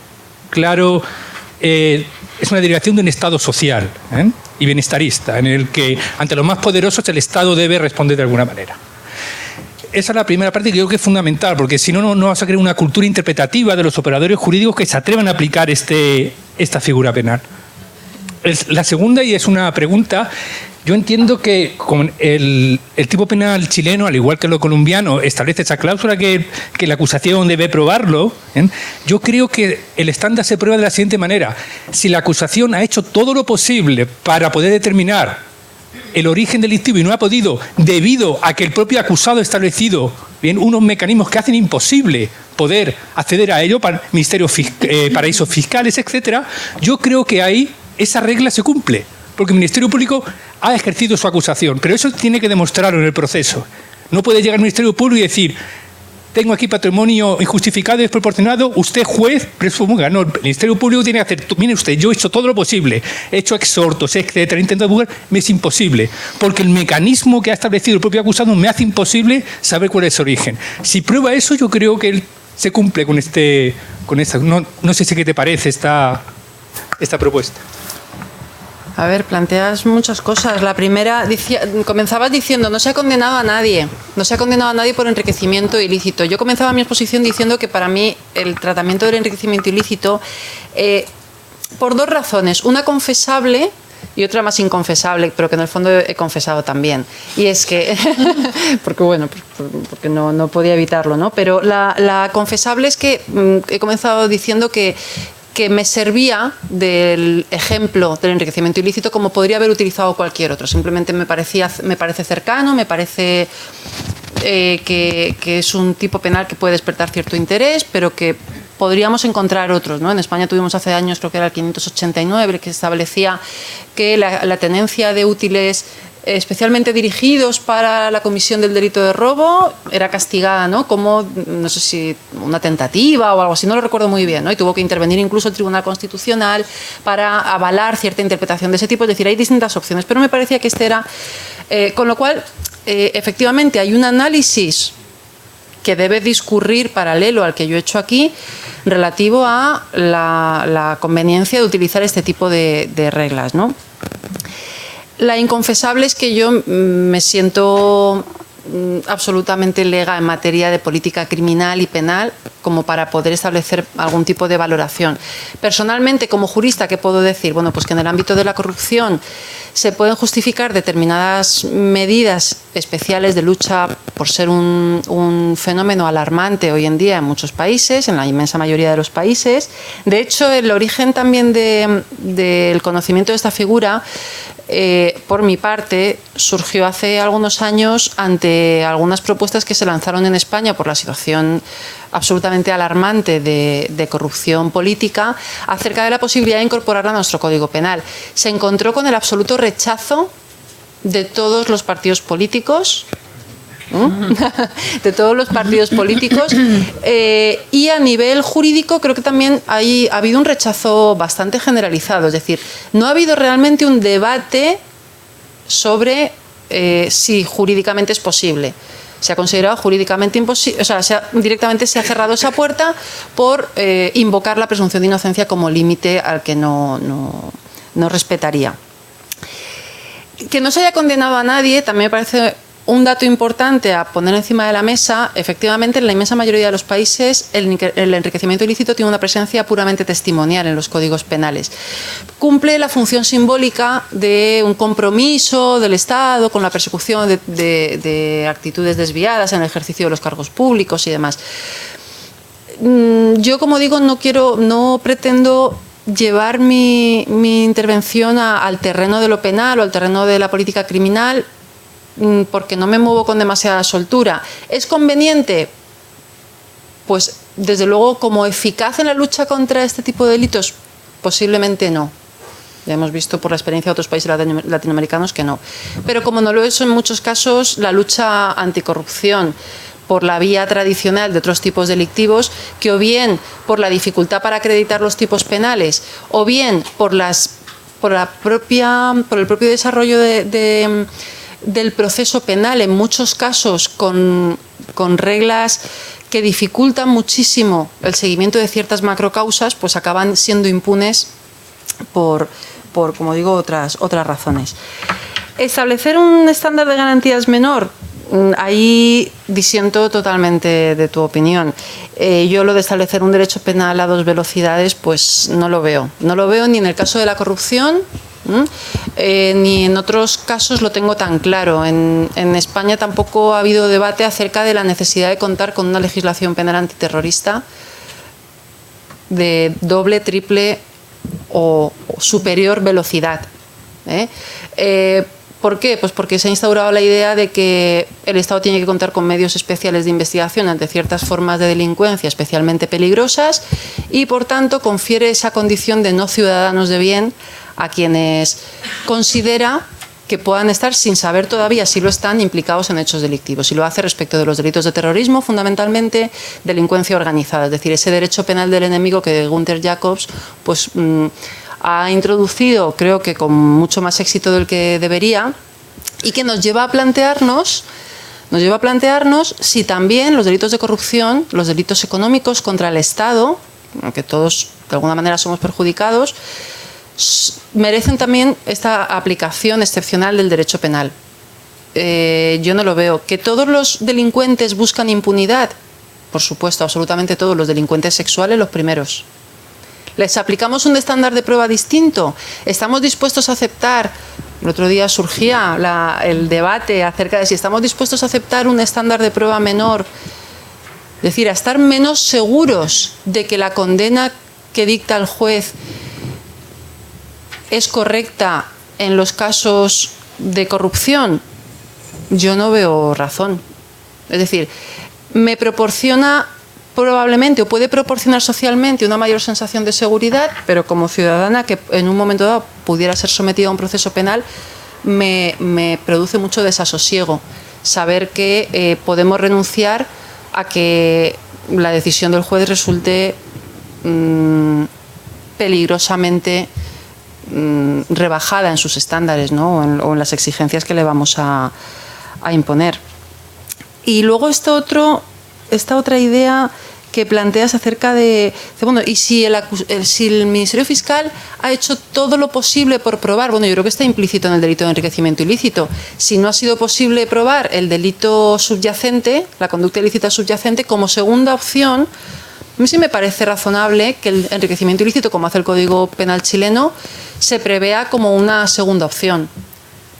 derivación de un Estado social y bienestarista, en el que ante los más poderosos el Estado debe responder de alguna manera. Esa es la primera parte que creo que es fundamental, porque si no, no vas a crear una cultura interpretativa de los operadores jurídicos que se atrevan a aplicar esta figura penal. La segunda, y es una pregunta, yo entiendo que con el tipo penal chileno, al igual que lo colombiano, establece esa cláusula que la acusación debe probarlo. Yo creo que el estándar se prueba de la siguiente manera. Si la acusación ha hecho todo lo posible para poder determinar el origen delictivo y no ha podido, debido a que el propio acusado ha establecido unos mecanismos que hacen imposible poder acceder a ello, paraísos fiscales, etcétera, yo creo que ahí esa regla se cumple, porque el Ministerio Público ha ejercido su acusación, pero eso tiene que demostrarlo en el proceso. No puede llegar el Ministerio Público y decir: tengo aquí patrimonio injustificado y desproporcionado, usted juez presuponga. No, el Ministerio Público tiene que hacer, mire usted, yo he hecho todo lo posible, he hecho exhortos, etcétera, he intentado buscar, me es imposible, porque el mecanismo que ha establecido el propio acusado me hace imposible saber cuál es su origen. Si prueba eso, yo creo que él se cumple con esta. No sé si qué te parece esta propuesta. A ver, planteas muchas cosas. La primera, comenzabas diciendo, no se ha condenado a nadie. No se ha condenado a nadie por enriquecimiento ilícito. Yo comenzaba mi exposición diciendo que para mí el tratamiento del enriquecimiento ilícito, por dos razones. Una confesable y otra más inconfesable, pero que en el fondo he confesado también. Y es que, porque no podía evitarlo, ¿no? Pero la confesable es que he comenzado diciendo que me servía del ejemplo del enriquecimiento ilícito como podría haber utilizado cualquier otro. Simplemente me parece cercano, me parece que es un tipo penal que puede despertar cierto interés, pero que podríamos encontrar otros, ¿no? En España tuvimos hace años, creo que era el 589, que establecía que la tenencia de útiles especialmente dirigidos para la comisión del delito de robo era castigada, ¿no? Como, no sé si una tentativa o algo así, no lo recuerdo muy bien, ¿no? Y tuvo que intervenir incluso el Tribunal Constitucional para avalar cierta interpretación de ese tipo. Es decir, hay distintas opciones, pero me parecía que este era... con lo cual, efectivamente, hay un análisis que debe discurrir paralelo al que yo he hecho aquí, relativo a la conveniencia de utilizar este tipo de reglas, ¿no? La inconfesable es que yo me siento absolutamente lega en materia de política criminal y penal como para poder establecer algún tipo de valoración. Personalmente, como jurista, ¿qué puedo decir? Bueno, pues que en el ámbito de la corrupción se pueden justificar determinadas medidas especiales de lucha por ser un fenómeno alarmante hoy en día en muchos países, en la inmensa mayoría de los países. De hecho, el origen también del conocimiento de esta figura, por mi parte, surgió hace algunos años ante algunas propuestas que se lanzaron en España por la situación absolutamente alarmante de corrupción política acerca de la posibilidad de incorporarla a nuestro Código Penal. Se encontró con el absoluto rechazo de todos los partidos políticos, de todos los partidos políticos, y a nivel jurídico creo que también ha habido un rechazo bastante generalizado. Es decir, no ha habido realmente un debate sobre si jurídicamente es posible. Se ha considerado jurídicamente imposible, o sea, directamente se ha cerrado esa puerta por invocar la presunción de inocencia como límite al que no respetaría. Que no se haya condenado a nadie también me parece un dato importante a poner encima de la mesa. Efectivamente, en la inmensa mayoría de los países el enriquecimiento ilícito tiene una presencia puramente testimonial en los códigos penales. Cumple la función simbólica de un compromiso del Estado con la persecución de actitudes desviadas en el ejercicio de los cargos públicos y demás. Yo, como digo, no pretendo llevar mi intervención al terreno de lo penal o al terreno de la política criminal, porque no me muevo con demasiada soltura. ¿Es conveniente? Pues desde luego, como eficaz en la lucha contra este tipo de delitos, posiblemente no. Ya hemos visto por la experiencia de otros países latinoamericanos que no. Pero como no lo es en muchos casos, la lucha anticorrupción por la vía tradicional de otros tipos delictivos, que o bien por la dificultad para acreditar los tipos penales, o bien por el propio desarrollo del proceso penal, en muchos casos con reglas que dificultan muchísimo el seguimiento de ciertas macrocausas, pues acaban siendo impunes por como digo, otras razones. Establecer un estándar de garantías menor, ahí disiento totalmente de tu opinión. Yo lo de establecer un derecho penal a 2 velocidades, pues no lo veo. No lo veo ni en el caso de la corrupción, ni en otros casos lo tengo tan claro. En España tampoco ha habido debate acerca de la necesidad de contar con una legislación penal antiterrorista de doble, triple o superior velocidad. ¿Por qué? Pues porque se ha instaurado la idea de que el Estado tiene que contar con medios especiales de investigación ante ciertas formas de delincuencia especialmente peligrosas y, por tanto, confiere esa condición de no ciudadanos de bien a quienes considera que puedan estar, sin saber todavía si lo están, implicados en hechos delictivos. Y lo hace respecto de los delitos de terrorismo, fundamentalmente delincuencia organizada. Es decir, ese derecho penal del enemigo que Günther Jacobs pues, ha introducido, creo que con mucho más éxito del que debería, y que nos lleva a plantearnos si también los delitos de corrupción, los delitos económicos contra el Estado, aunque todos de alguna manera somos perjudicados, merecen también esta aplicación excepcional del derecho penal. Yo no lo veo. ¿Que todos los delincuentes buscan impunidad? Por supuesto, absolutamente todos. Los delincuentes sexuales, los primeros. ¿Les aplicamos un estándar de prueba distinto? ¿Estamos dispuestos a aceptar? El otro día surgía el debate acerca de si estamos dispuestos a aceptar un estándar de prueba menor. Es decir, a estar menos seguros de que la condena que dicta el juez es correcta en los casos de corrupción. Yo no veo razón. Es decir, me proporciona probablemente o puede proporcionar socialmente una mayor sensación de seguridad, pero como ciudadana que en un momento dado pudiera ser sometida a un proceso penal, me produce mucho desasosiego saber que podemos renunciar a que la decisión del juez resulte peligrosamente rebajada en sus estándares, ¿no? o en las exigencias que le vamos a imponer. Y luego esta otra idea que planteas acerca de bueno, y si el Ministerio Fiscal ha hecho todo lo posible por probar, bueno, yo creo que está implícito en el delito de enriquecimiento ilícito. Si no ha sido posible probar el delito subyacente, la conducta ilícita subyacente, como segunda opción, a mí sí me parece razonable que el enriquecimiento ilícito, como hace el Código Penal chileno, se prevea como una segunda opción.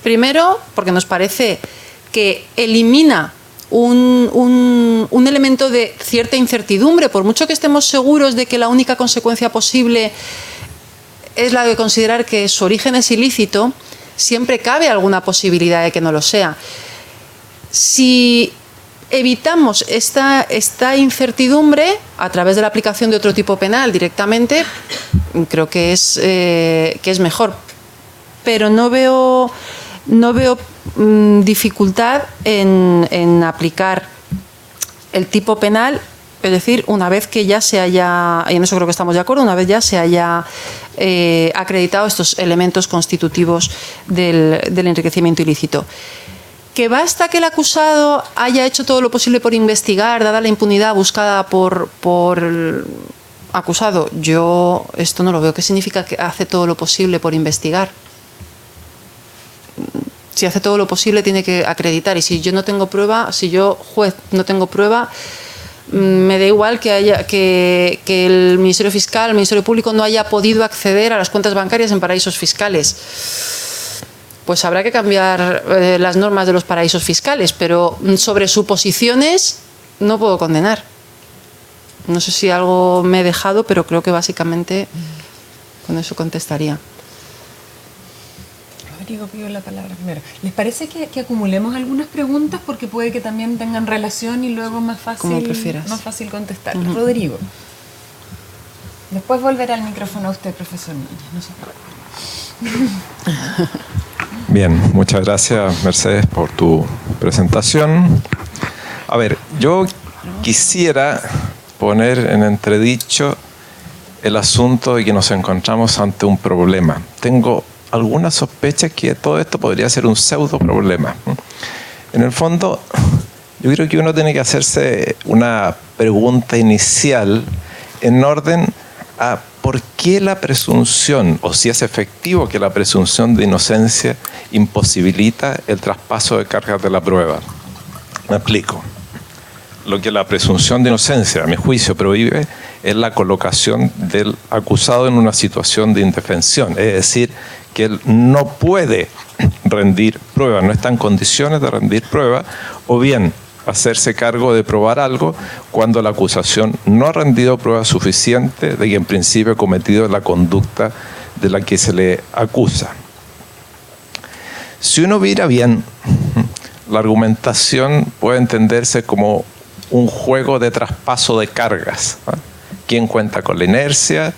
Primero, porque nos parece que elimina un elemento de cierta incertidumbre, por mucho que estemos seguros de que la única consecuencia posible es la de considerar que su origen es ilícito, siempre cabe alguna posibilidad de que no lo sea. Si evitamos esta incertidumbre a través de la aplicación de otro tipo penal directamente, creo que es mejor. Pero no veo dificultad en aplicar el tipo penal, es decir, una vez que ya se haya, y en eso creo que estamos de acuerdo, una vez ya se haya acreditado estos elementos constitutivos del enriquecimiento ilícito. ¿Que basta que el acusado haya hecho todo lo posible por investigar, dada la impunidad buscada por el acusado? Yo esto no lo veo. ¿Qué significa que hace todo lo posible por investigar? Si hace todo lo posible tiene que acreditar, y si yo no tengo prueba, si yo juez no tengo prueba, me da igual que el Ministerio Fiscal, el Ministerio Público no haya podido acceder a las cuentas bancarias en paraísos fiscales. Pues habrá que cambiar las normas de los paraísos fiscales, pero sobre suposiciones no puedo condenar. No sé si algo me he dejado, pero creo que básicamente con eso contestaría. Rodrigo, pido la palabra primero. ¿Les parece que acumulemos algunas preguntas? Porque puede que también tengan relación y luego más fácil contestar. Rodrigo. Después volverá al micrófono a usted, profesor Núñez. No se preocupe. Bien, muchas gracias, Mercedes, por tu presentación. A ver, yo quisiera poner en entredicho el asunto de que nos encontramos ante un problema. Tengo algunas sospechas que todo esto podría ser un pseudo problema. En el fondo, yo creo que uno tiene que hacerse una pregunta inicial en orden a por qué la presunción, o si es efectivo que la presunción de inocencia imposibilita el traspaso de cargas de la prueba. Me explico. Lo que la presunción de inocencia, a mi juicio, prohíbe es la colocación del acusado en una situación de indefensión, es decir, que él no puede rendir prueba, no está en condiciones de rendir prueba, o bien hacerse cargo de probar algo cuando la acusación no ha rendido prueba suficiente de que en principio ha cometido la conducta de la que se le acusa. Si uno mira bien, la argumentación puede entenderse como un juego de traspaso de cargas. ¿Quién cuenta con la inercia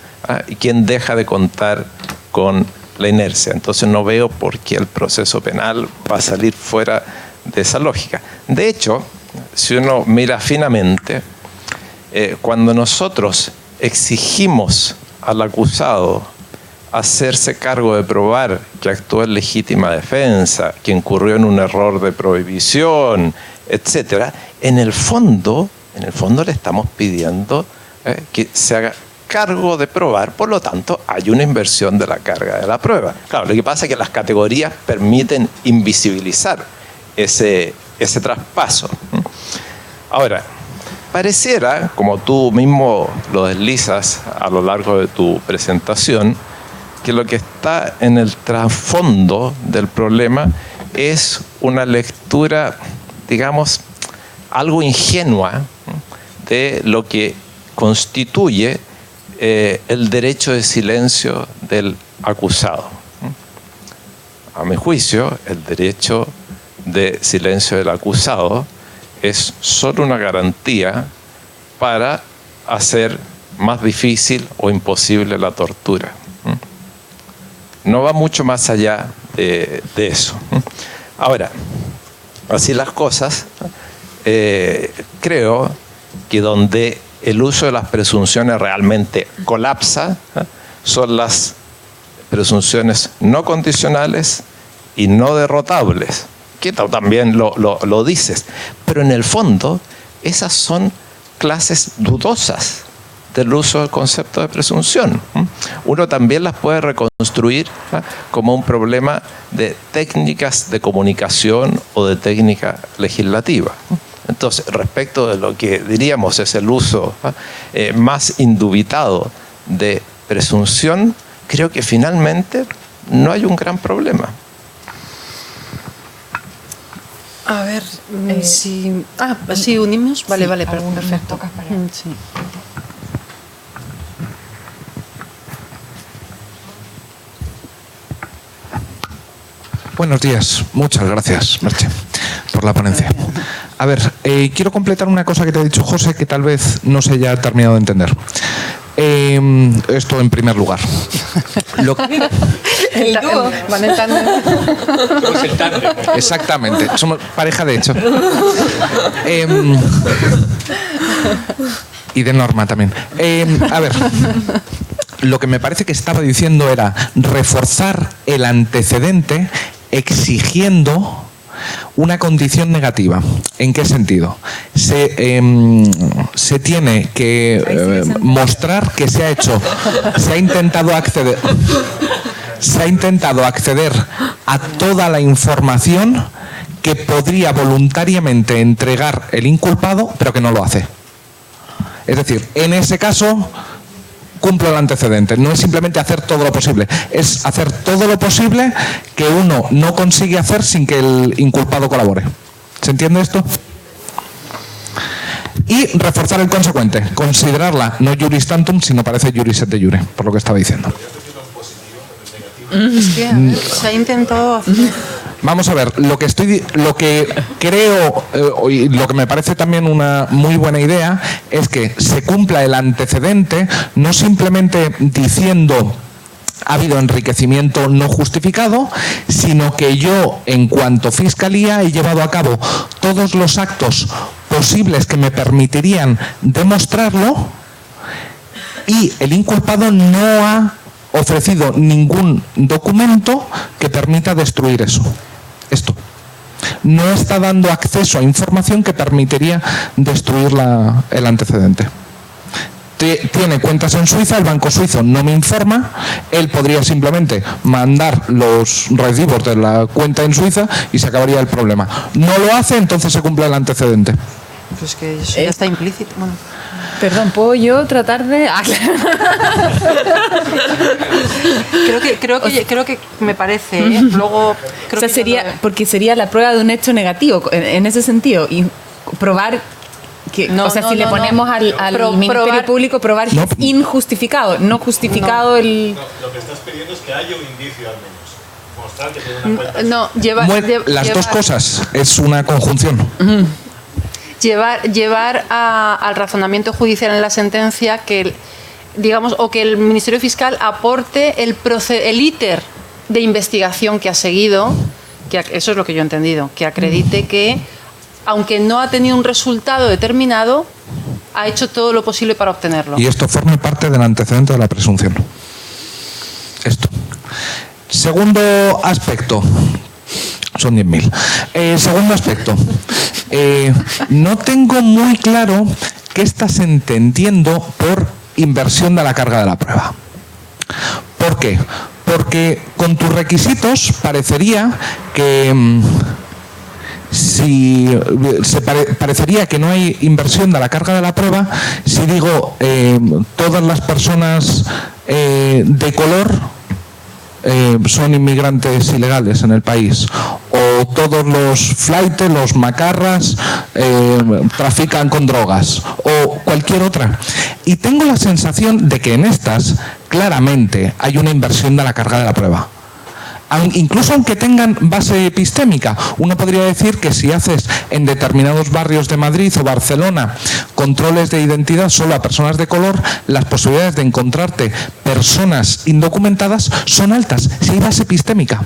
y quién deja de contar con la inercia? Entonces no veo por qué el proceso penal va a salir fuera de esa lógica. De hecho, si uno mira finamente, cuando nosotros exigimos al acusado hacerse cargo de probar que actuó en legítima defensa, que incurrió en un error de prohibición, etcétera, en el fondo le estamos pidiendo que se haga cargo de probar, por lo tanto hay una inversión de la carga de la prueba. Claro, lo que pasa es que las categorías permiten invisibilizar ese traspaso. Ahora, pareciera, como tú mismo lo deslizas a lo largo de tu presentación, que lo que está en el trasfondo del problema es una lectura, digamos, algo ingenua de lo que constituye el derecho de silencio del acusado. A mi juicio, el derecho de silencio del acusado es solo una garantía para hacer más difícil o imposible la tortura. No va mucho más allá de eso. Ahora, así las cosas, creo que donde el uso de las presunciones realmente colapsa son las presunciones no condicionales y no derrotables, que también lo dices, pero en el fondo esas son clases dudosas del uso del concepto de presunción. Uno también las puede reconstruir como un problema de técnicas de comunicación o de técnica legislativa. Entonces, respecto de lo que diríamos es el uso más indubitado de presunción, creo que finalmente no hay un gran problema. A ver, si... ¿sí unimos? Vale, sí, vale, perfecto. Sí. Buenos días, muchas gracias, Merche, por la ponencia. A ver, quiero completar una cosa que te ha dicho José que tal vez no se haya terminado de entender. Esto en primer lugar. El dúo. Van entrando. Somos el tándem. Exactamente, somos pareja de hecho. Y de Norma también. A ver, lo que me parece que estaba diciendo era reforzar el antecedente exigiendo una condición negativa. ¿En qué sentido? Se tiene que mostrar que se ha intentado acceder a toda la información que podría voluntariamente entregar el inculpado, pero que no lo hace. Es decir, en ese caso cumplo el antecedente. No es simplemente hacer todo lo posible, es hacer todo lo posible que uno no consigue hacer sin que el inculpado colabore. ¿Se entiende esto? Y reforzar el consecuente, considerarla no juris tantum, sino parece juris et de jure, por lo que estaba diciendo. Es que, a ver, se ha intentado hacer... Vamos a ver, lo que creo y lo que me parece también una muy buena idea es que se cumpla el antecedente, no simplemente diciendo ha habido enriquecimiento no justificado, sino que yo, en cuanto fiscalía, he llevado a cabo todos los actos posibles que me permitirían demostrarlo y el inculpado no ha ofrecido ningún documento que permita destruir eso. Esto. No está dando acceso a información que permitiría destruir el antecedente. Tiene cuentas en Suiza, el banco suizo no me informa, él podría simplemente mandar los recibos de la cuenta en Suiza y se acabaría el problema. No lo hace, entonces se cumple el antecedente. Pues que eso ya está implícito. Bueno. Perdón, ¿puedo yo tratar de...? Creo que me parece, luego... Creo que sería, porque sería la prueba de un hecho negativo, en ese sentido, y probar que... le ponemos al Ministerio Público probar que es injustificado, no justificado el... Lo que estás pidiendo es que haya un indicio al menos. Mostrar que tiene una cuenta... las dos cosas, es una conjunción. Llevar al razonamiento judicial en la sentencia que, digamos, o que el Ministerio Fiscal aporte el íter de investigación que ha seguido, que eso es lo que yo he entendido, que acredite que, aunque no ha tenido un resultado determinado, ha hecho todo lo posible para obtenerlo. Y esto forma parte del antecedente de la presunción. Esto. Segundo aspecto. Son 10.000. Segundo aspecto. No tengo muy claro qué estás entendiendo por inversión de la carga de la prueba. ¿Por qué? Porque con tus requisitos parecería que parecería que no hay inversión de la carga de la prueba si digo todas las personas de color son inmigrantes ilegales en el país, o todos los flaites, los macarras trafican con drogas, o cualquier otra. Y tengo la sensación de que en estas claramente hay una inversión de la carga de la prueba. incluso aunque tengan base epistémica. Uno podría decir que si haces en determinados barrios de Madrid o Barcelona controles de identidad solo a personas de color, las posibilidades de encontrarte personas indocumentadas son altas, si hay base epistémica.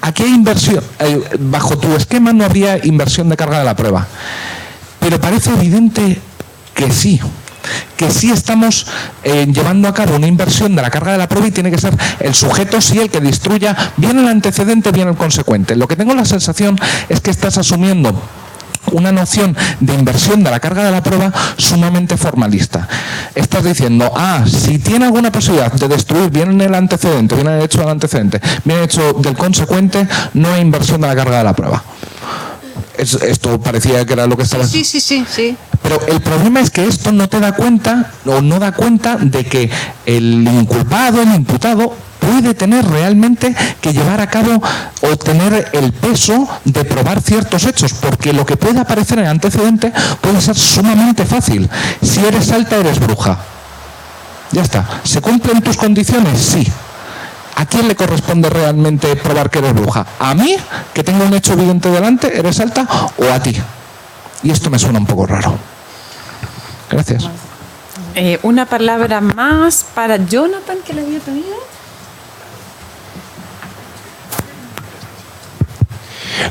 Aquí hay inversión, bajo tu esquema no habría inversión de carga de la prueba, pero parece evidente que sí estamos llevando a cabo una inversión de la carga de la prueba y tiene que ser el sujeto sí el que destruya bien el antecedente, bien el consecuente. Lo que tengo la sensación es que estás asumiendo una noción de inversión de la carga de la prueba sumamente formalista. Estás diciendo, si tiene alguna posibilidad de destruir bien el antecedente, bien el hecho del antecedente, bien el hecho del consecuente, no hay inversión de la carga de la prueba. Esto parecía que era lo que estaba... Sí. Pero el problema es que esto no te da cuenta, o no da cuenta de que el inculpado, el imputado, puede tener realmente que llevar a cabo o tener el peso de probar ciertos hechos, porque lo que puede aparecer en el antecedente puede ser sumamente fácil. Si eres alta, eres bruja. Ya está. ¿Se cumplen tus condiciones? Sí. ¿A quién le corresponde realmente probar que eres bruja? ¿A mí, que tengo un hecho evidente delante, eres alta, o a ti? Y esto me suena un poco raro. Gracias. Una palabra más para Jonathan, que le había pedido.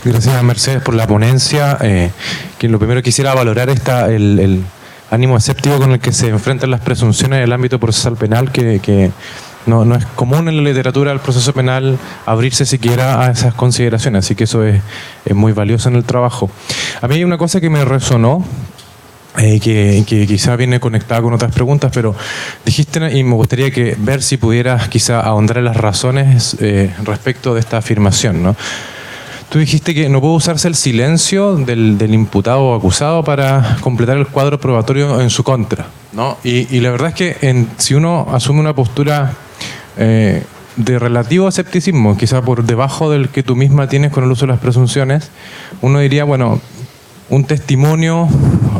Gracias a Mercedes por la ponencia. Que lo primero quisiera valorar el ánimo escéptico con el que se enfrentan las presunciones en el ámbito procesal penal, que no es común en la literatura del proceso penal abrirse siquiera a esas consideraciones, así que eso es muy valioso en el trabajo. A mí hay una cosa que me resonó, que quizá viene conectada con otras preguntas, pero dijiste, y me gustaría ver si pudieras quizá ahondar en las razones respecto de esta afirmación, ¿no? Tú dijiste que no puede usarse el silencio del imputado o acusado para completar el cuadro probatorio en su contra, ¿no? Y la verdad es que si uno asume una postura de relativo escepticismo, quizá por debajo del que tú misma tienes con el uso de las presunciones, uno diría, bueno, un testimonio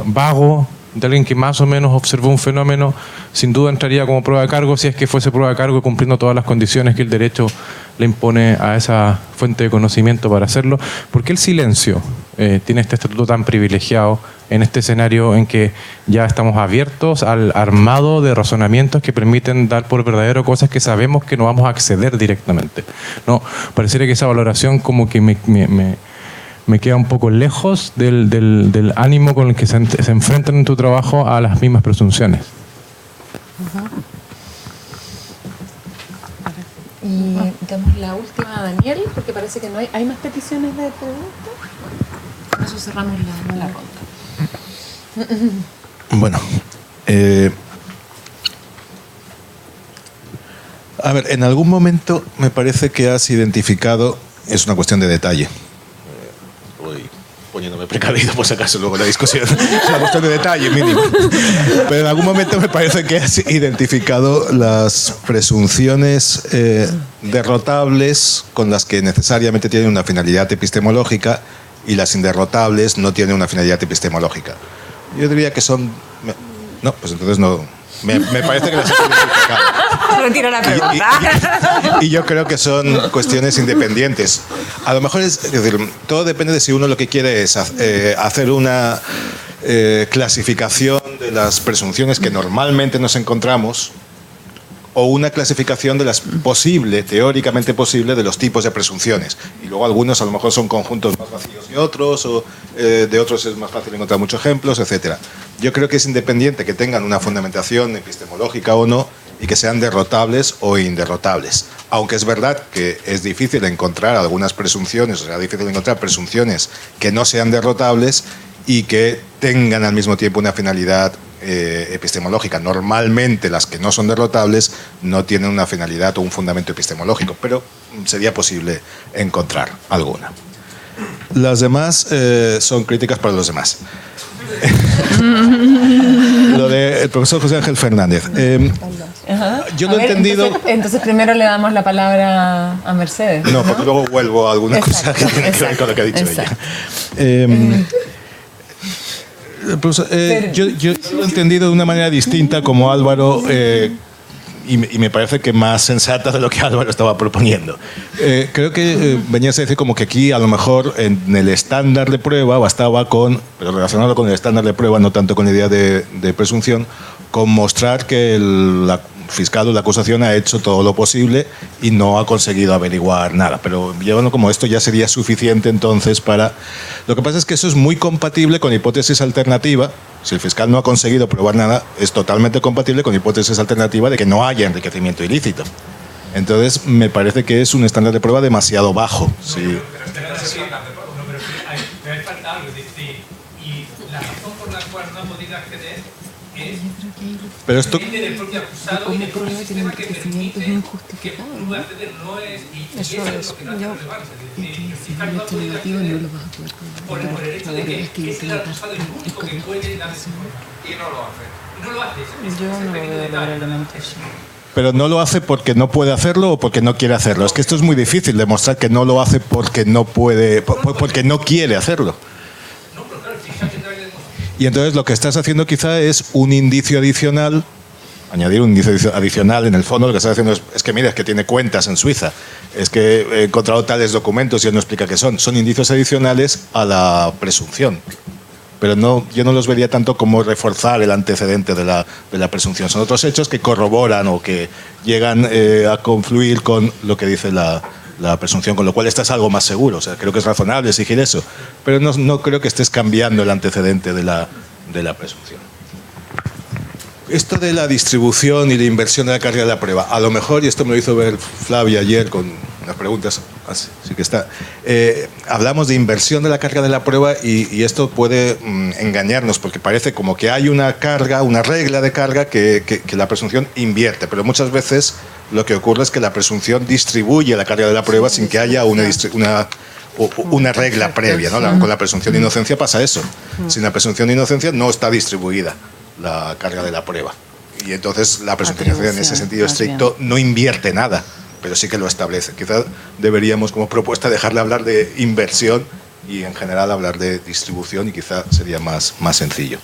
vago de alguien que más o menos observó un fenómeno, sin duda entraría como prueba de cargo, si es que fuese prueba de cargo cumpliendo todas las condiciones que el derecho le impone a esa fuente de conocimiento para hacerlo. ¿Por qué el silencio tiene este estatuto tan privilegiado en este escenario en que ya estamos abiertos al armado de razonamientos que permiten dar por verdadero cosas que sabemos que no vamos a acceder directamente? No, pareciera que esa valoración como que me queda un poco lejos del ánimo con el que se enfrentan en tu trabajo a las mismas presunciones. Y damos la última a Daniel, porque parece que no hay más peticiones de preguntas. Con eso cerramos la ronda. Bueno, a ver, en algún momento me parece que has identificado, es una cuestión de detalle, voy poniéndome precavido por si acaso luego la discusión, es una cuestión de detalle mínimo, pero en algún momento me parece que has identificado las presunciones derrotables con las que necesariamente tienen una finalidad epistemológica y las inderrotables no tienen una finalidad epistemológica. Yo diría que son... No, pues entonces no... Me parece que las has identificado. Retiro la pregunta. Y yo creo que son cuestiones independientes. A lo mejor es decir, todo depende de si uno lo que quiere es hacer una clasificación de las presunciones que normalmente nos encontramos o una clasificación de las teóricamente posible, de los tipos de presunciones. Y luego algunos a lo mejor son conjuntos más vacíos que otros, o de otros es más fácil encontrar muchos ejemplos, etc. Yo creo que es independiente que tengan una fundamentación epistemológica o no, y que sean derrotables o inderrotables. Aunque es verdad que es difícil encontrar algunas presunciones, o sea, difícil encontrar presunciones que no sean derrotables y que tengan al mismo tiempo una finalidad epistemológica. Normalmente las que no son derrotables no tienen una finalidad o un fundamento epistemológico, pero sería posible encontrar alguna. Las demás son críticas para los demás. Lo del profesor José Ángel Fernández. Yo lo he entendido... Entonces primero le damos la palabra a Mercedes. No, porque luego vuelvo a alguna cosa que tiene que ver con lo que ha dicho ella. Yo lo he entendido de una manera distinta, como Álvaro y me parece que más sensata de lo que Álvaro estaba proponiendo. Creo que venías a decir como que aquí a lo mejor en el estándar de prueba bastaba con, pero relacionado con el estándar de prueba, no tanto con la idea de presunción, con mostrar que la fiscal o la acusación ha hecho todo lo posible y no ha conseguido averiguar nada. Pero llevando como esto ya sería suficiente entonces para... Lo que pasa es que eso es muy compatible con la hipótesis alternativa. Si el fiscal no ha conseguido probar nada, es totalmente compatible con la hipótesis alternativa de que no haya enriquecimiento ilícito. Entonces, me parece que es un estándar de prueba demasiado bajo. Sí. Pero hay falta algo, es decir, y la razón por la cual no ha podido acceder es pero esto depende del propio acusado y del propio sistema que permite que pueda acceder, no es... Y eso es lo que no hace relevante, es decir, el fiscal no ha podido acceder por el hecho de que es el acusado el único que puede dar ese y no lo hace. No lo hace. Yo no veo los elementos. Pero no lo hace porque no puede hacerlo o porque no quiere hacerlo. Es que esto es muy difícil demostrar que no lo hace porque no puede, porque no quiere hacerlo. Y entonces lo que estás haciendo quizá es un indicio adicional, añadir un indicio adicional. En el fondo lo que estás haciendo es que mira, es que tiene cuentas en Suiza, es que he encontrado tales documentos y él no explica qué son. Son indicios adicionales a la presunción. Pero no, yo no los vería tanto como reforzar el antecedente de la presunción. Son otros hechos que corroboran o que llegan a confluir con lo que dice la presunción, con lo cual estás algo más seguro. O sea, creo que es razonable exigir eso, pero no creo que estés cambiando el antecedente de la presunción. Esto de la distribución y la inversión de la carga de la prueba, a lo mejor, y esto me lo hizo ver Flavia ayer con unas preguntas, así que está, hablamos de inversión de la carga de la prueba y esto puede engañarnos porque parece como que hay una carga, una regla de carga que la presunción invierte, pero muchas veces lo que ocurre es que la presunción distribuye la carga de la prueba sin que haya una regla previa, ¿no? Con la presunción de inocencia pasa eso. Sin la presunción de inocencia no está distribuida la carga de la prueba. Y entonces la presunción de inocencia en ese sentido estricto no invierte nada, pero sí que lo establece. Quizás deberíamos como propuesta dejarle hablar de inversión y en general hablar de distribución y quizá sería más sencillo.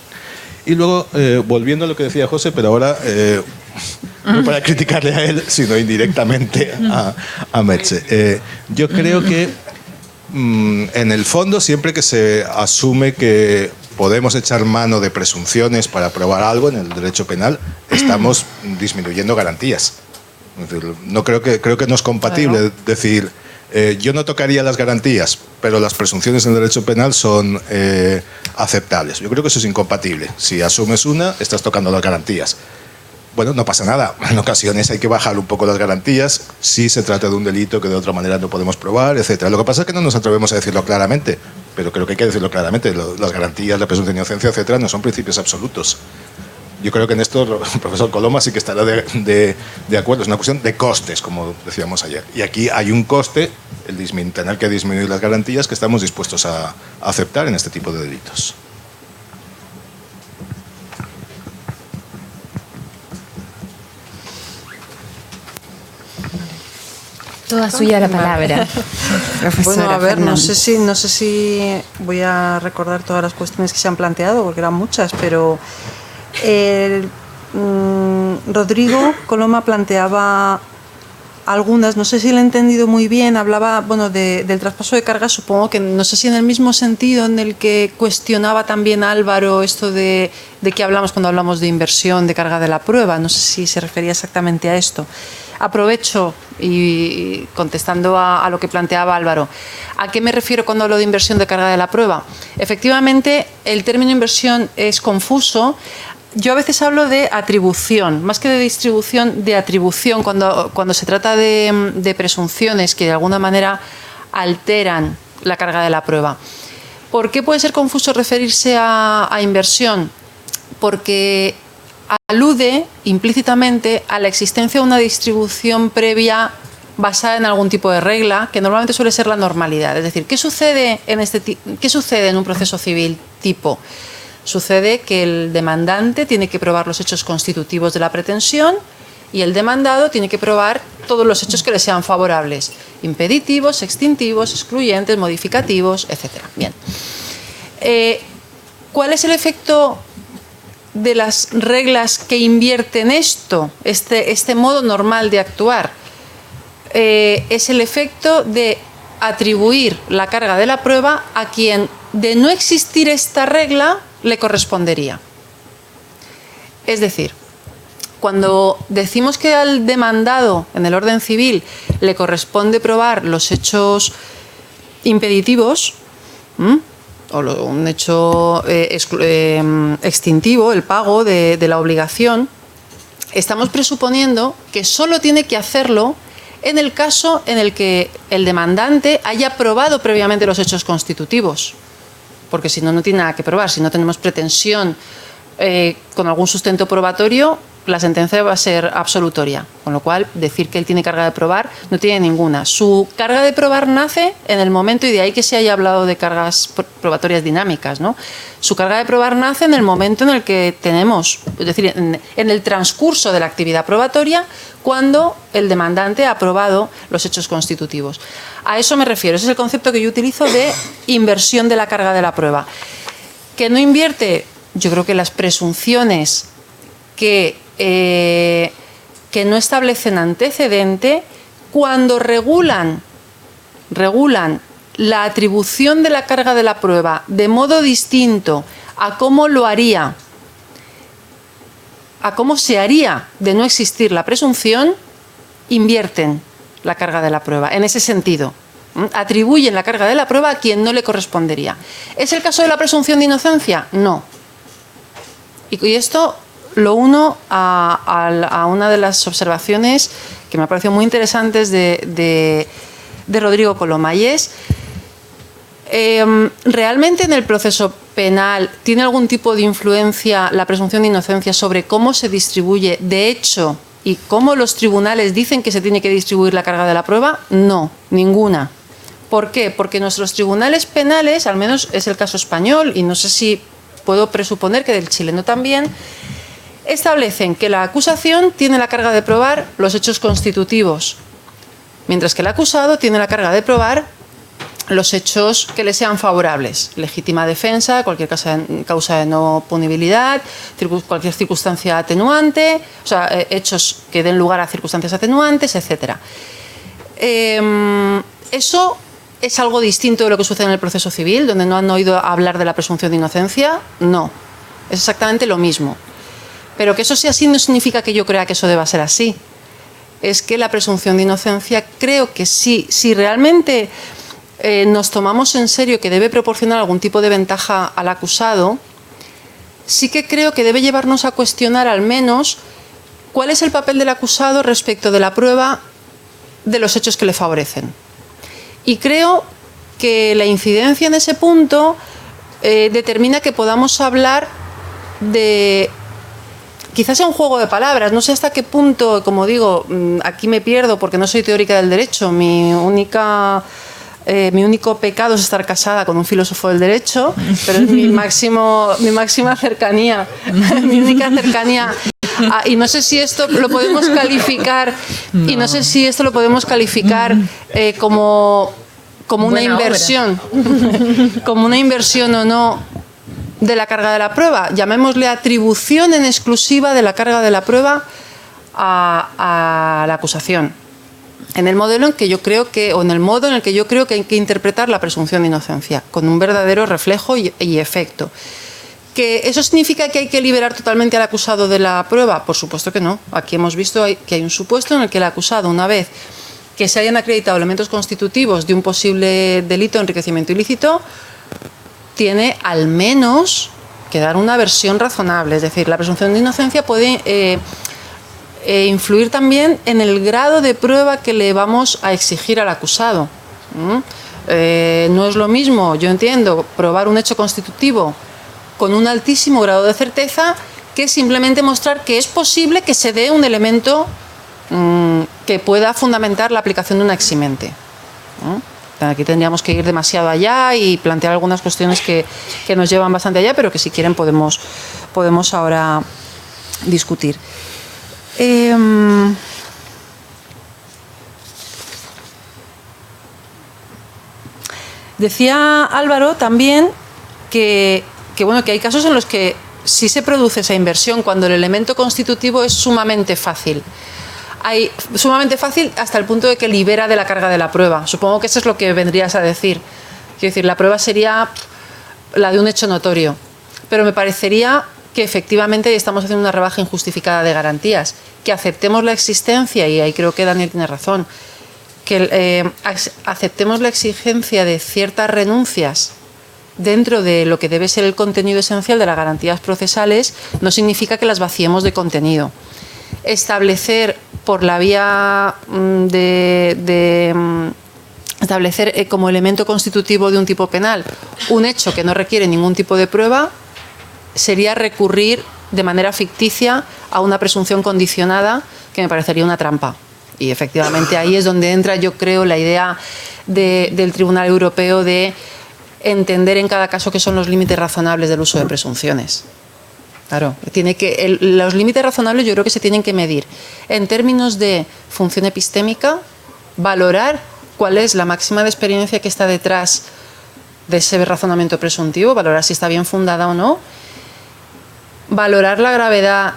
Y luego, volviendo a lo que decía José, pero ahora no para criticarle a él, sino indirectamente a Merche. Yo creo que en el fondo, siempre que se asume que podemos echar mano de presunciones para probar algo en el derecho penal, estamos disminuyendo garantías. Es decir, creo que no es compatible decir yo no tocaría las garantías, pero las presunciones en el derecho penal son aceptables. Yo creo que eso es incompatible. Si asumes una, estás tocando las garantías. Bueno, no pasa nada. En ocasiones hay que bajar un poco las garantías si se trata de un delito que de otra manera no podemos probar, etc. Lo que pasa es que no nos atrevemos a decirlo claramente, pero creo que hay que decirlo claramente. Las garantías, la presunción de inocencia, etc. no son principios absolutos. Yo creo que en esto el profesor Coloma sí que estará de acuerdo. Es una cuestión de costes, como decíamos ayer. Y aquí hay un coste, el tener que disminuir las garantías, que estamos dispuestos a aceptar en este tipo de delitos. Toda suya la palabra. Bueno, a ver, no sé si voy a recordar todas las cuestiones que se han planteado, porque eran muchas, pero Rodrigo Coloma planteaba algunas, no sé si lo he entendido muy bien, hablaba del traspaso de cargas, supongo que no sé si en el mismo sentido en el que cuestionaba también Álvaro esto de que hablamos cuando hablamos de inversión de carga de la prueba, no sé si se refería exactamente a esto. Aprovecho y contestando a lo que planteaba Álvaro, ¿a qué me refiero cuando hablo de inversión de carga de la prueba? Efectivamente, el término inversión es confuso. Yo a veces hablo de atribución, más que de distribución, de atribución, cuando se trata de presunciones que de alguna manera alteran la carga de la prueba. ¿Por qué puede ser confuso referirse a inversión? Porque alude implícitamente a la existencia de una distribución previa basada en algún tipo de regla, que normalmente suele ser la normalidad. Es decir, ¿qué sucede en un proceso civil tipo? Sucede que el demandante tiene que probar los hechos constitutivos de la pretensión y el demandado tiene que probar todos los hechos que le sean favorables, impeditivos, extintivos, excluyentes, modificativos, etc. Bien. ¿Cuál es el efecto de las reglas que invierten este modo normal de actuar, es el efecto de atribuir la carga de la prueba a quien, de no existir esta regla, le correspondería. Es decir, cuando decimos que al demandado en el orden civil le corresponde probar los hechos impeditivos, o un hecho extintivo, el pago de la obligación, estamos presuponiendo que solo tiene que hacerlo en el caso en el que el demandante haya probado previamente los hechos constitutivos, porque si no, no tiene nada que probar. Si no tenemos pretensión con algún sustento probatorio, la sentencia va a ser absolutoria, con lo cual decir que él tiene carga de probar no tiene ninguna. Su carga de probar nace en el momento, y de ahí que se haya hablado de cargas probatorias dinámicas, ¿no? Su carga de probar nace en el momento en el que tenemos, es decir, en el transcurso de la actividad probatoria, cuando el demandante ha probado los hechos constitutivos. A eso me refiero, ese es el concepto que yo utilizo de inversión de la carga de la prueba. Que no invierte, yo creo que las presunciones que no establecen antecedente, cuando regulan la atribución de la carga de la prueba de modo distinto a cómo lo haría, a cómo se haría de no existir la presunción, invierten la carga de la prueba, en ese sentido. Atribuyen la carga de la prueba a quien no le correspondería. ¿Es el caso de la presunción de inocencia? No. Y esto lo uno a una de las observaciones que me ha parecido muy interesantes de Rodrigo Coloma, y es, ¿realmente en el proceso penal tiene algún tipo de influencia la presunción de inocencia sobre cómo se distribuye de hecho y cómo los tribunales dicen que se tiene que distribuir la carga de la prueba? No, ninguna. ¿Por qué? Porque nuestros tribunales penales, al menos es el caso español, y no sé si puedo presuponer que del chileno también, establecen que la acusación tiene la carga de probar los hechos constitutivos, mientras que el acusado tiene la carga de probar los hechos que le sean favorables: legítima defensa, cualquier causa de no punibilidad, cualquier circunstancia atenuante, o sea, hechos que den lugar a circunstancias atenuantes, etc. Eso es algo distinto de lo que sucede en el proceso civil, donde no han oído hablar de la presunción de inocencia. No, es exactamente lo mismo. Pero que eso sea así no significa que yo crea que eso deba ser así. Es que la presunción de inocencia, creo que sí, si realmente nos tomamos en serio que debe proporcionar algún tipo de ventaja al acusado, sí que creo que debe llevarnos a cuestionar al menos cuál es el papel del acusado respecto de la prueba de los hechos que le favorecen. Y creo que la incidencia en ese punto determina que podamos hablar de... Quizás sea un juego de palabras, no sé hasta qué punto, como digo, aquí me pierdo porque no soy teórica del derecho, mi único pecado es estar casada con un filósofo del derecho, pero es mi máxima cercanía, mi única cercanía. Y no sé si esto lo podemos calificar, como una inversión, como una inversión o no de la carga de la prueba. Llamémosle atribución en exclusiva de la carga de la prueba a la acusación, en el modelo en que yo creo que, o en el modo en el que yo creo que hay que interpretar la presunción de inocencia, con un verdadero reflejo y efecto. ¿Que eso significa que hay que liberar totalmente al acusado de la prueba? Por supuesto que no. Aquí hemos visto que hay un supuesto en el que el acusado, una vez que se hayan acreditado elementos constitutivos de un posible delito de enriquecimiento ilícito, tiene al menos que dar una versión razonable. Es decir, la presunción de inocencia puede influir también en el grado de prueba que le vamos a exigir al acusado. No es lo mismo, yo entiendo, probar un hecho constitutivo con un altísimo grado de certeza que simplemente mostrar que es posible que se dé un elemento que pueda fundamentar la aplicación de una eximente. Aquí tendríamos que ir demasiado allá y plantear algunas cuestiones que nos llevan bastante allá, pero que si quieren podemos ahora discutir. Decía Álvaro también que hay casos en los que si se produce esa inversión cuando el elemento constitutivo es sumamente fácil. Sumamente fácil hasta el punto de que libera de la carga de la prueba. Supongo que eso es lo que vendrías a decir. Quiero decir, la prueba sería la de un hecho notorio. Pero me parecería que efectivamente estamos haciendo una rebaja injustificada de garantías. Que aceptemos la existencia, y ahí creo que Daniel tiene razón, que aceptemos la exigencia de ciertas renuncias dentro de lo que debe ser el contenido esencial de las garantías procesales, no significa que las vaciemos de contenido. Establecer por la vía establecer como elemento constitutivo de un tipo penal un hecho que no requiere ningún tipo de prueba sería recurrir de manera ficticia a una presunción condicionada, que me parecería una trampa. Y efectivamente ahí es donde entra, yo creo, la idea del Tribunal Europeo de entender en cada caso qué son los límites razonables del uso de presunciones. Claro, los límites razonables yo creo que se tienen que medir en términos de función epistémica, valorar cuál es la máxima de experiencia que está detrás de ese razonamiento presuntivo, valorar si está bien fundada o no, valorar la gravedad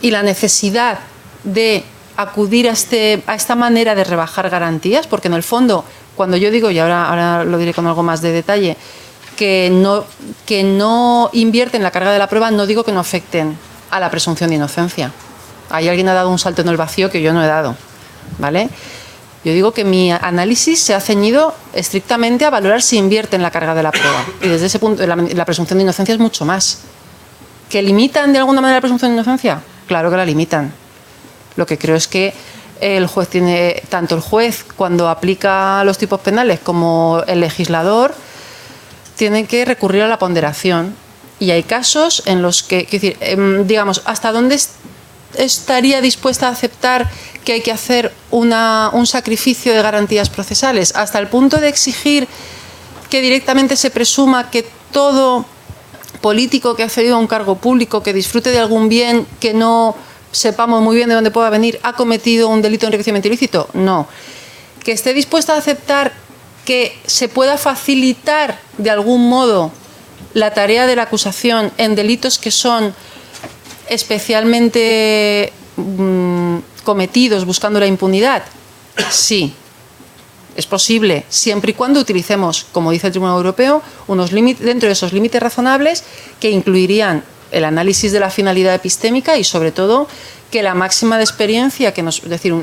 y la necesidad de acudir a esta manera de rebajar garantías, porque en el fondo, cuando yo digo, y ahora lo diré con algo más de detalle, que no invierten la carga de la prueba, no digo que no afecten a la presunción de inocencia. Ahí alguien ha dado un salto en el vacío que yo no he dado, ¿vale? Yo digo que mi análisis se ha ceñido estrictamente a valorar si invierten la carga de la prueba. Y desde ese punto, la presunción de inocencia es mucho más. ¿Que limitan de alguna manera la presunción de inocencia? Claro que la limitan. Lo que creo es que tanto el juez cuando aplica los tipos penales como el legislador tienen que recurrir a la ponderación. Y hay casos en los que, digamos, ¿hasta dónde estaría dispuesta a aceptar que hay que hacer un sacrificio de garantías procesales? Hasta el punto de exigir que directamente se presuma que todo político que ha accedido a un cargo público, que disfrute de algún bien que no sepamos muy bien de dónde pueda venir, ha cometido un delito de enriquecimiento ilícito. No. Que esté dispuesta a aceptar que se pueda facilitar de algún modo la tarea de la acusación en delitos que son especialmente cometidos buscando la impunidad. Sí, es posible, siempre y cuando utilicemos, como dice el Tribunal Europeo, unos límites, dentro de esos límites razonables que incluirían el análisis de la finalidad epistémica y, sobre todo, que la máxima de experiencia, es decir,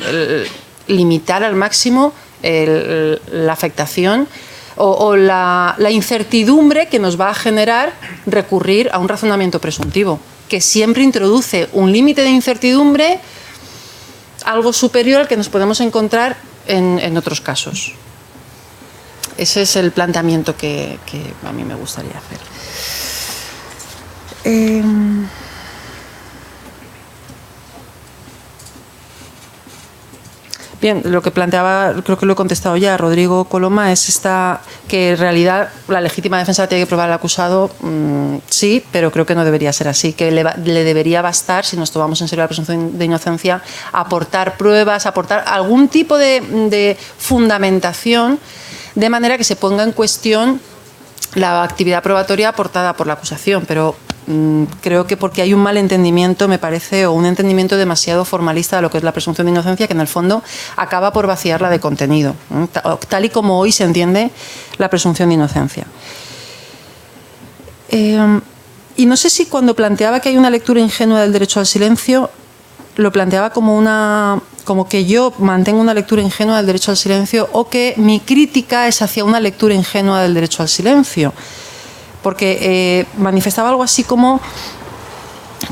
limitar al máximo la afectación o la incertidumbre que nos va a generar recurrir a un razonamiento presuntivo, que siempre introduce un límite de incertidumbre algo superior al que nos podemos encontrar en otros casos. Ese es el planteamiento que a mí me gustaría hacer. Bien, lo que planteaba, creo que lo he contestado ya, Rodrigo Coloma, es que en realidad la legítima defensa tiene que probar al acusado, sí, pero creo que no debería ser así, que le debería bastar, si nos tomamos en serio la presunción de inocencia, aportar pruebas, aportar algún tipo de fundamentación, de manera que se ponga en cuestión la actividad probatoria aportada por la acusación, pero creo que porque hay un mal entendimiento, me parece, o un entendimiento demasiado formalista de lo que es la presunción de inocencia, que en el fondo acaba por vaciarla de contenido, tal y como hoy se entiende la presunción de inocencia. Y no sé si cuando planteaba que hay una lectura ingenua del derecho al silencio, lo planteaba como que yo mantengo una lectura ingenua del derecho al silencio, o que mi crítica es hacia una lectura ingenua del derecho al silencio. Porque manifestaba algo así como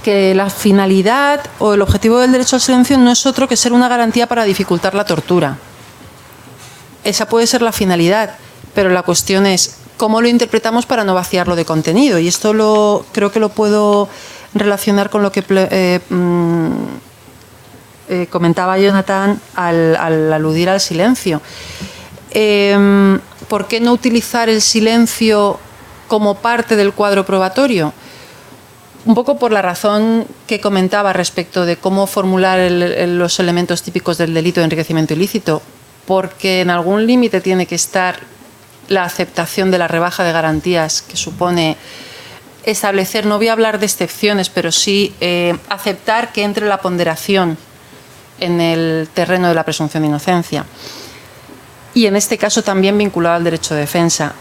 que la finalidad o el objetivo del derecho al silencio no es otro que ser una garantía para dificultar la tortura. Esa puede ser la finalidad, pero la cuestión es cómo lo interpretamos para no vaciarlo de contenido. Y esto creo que lo puedo relacionar con lo que comentaba Jonathan al aludir al silencio. ¿Por qué no utilizar el silencio como parte del cuadro probatorio? Un poco por la razón que comentaba respecto de cómo formular los elementos típicos del delito de enriquecimiento ilícito, porque en algún límite tiene que estar la aceptación de la rebaja de garantías que supone establecer, no voy a hablar de excepciones, pero sí aceptar que entre la ponderación en el terreno de la presunción de inocencia. Y en este caso también vinculado al derecho de defensa.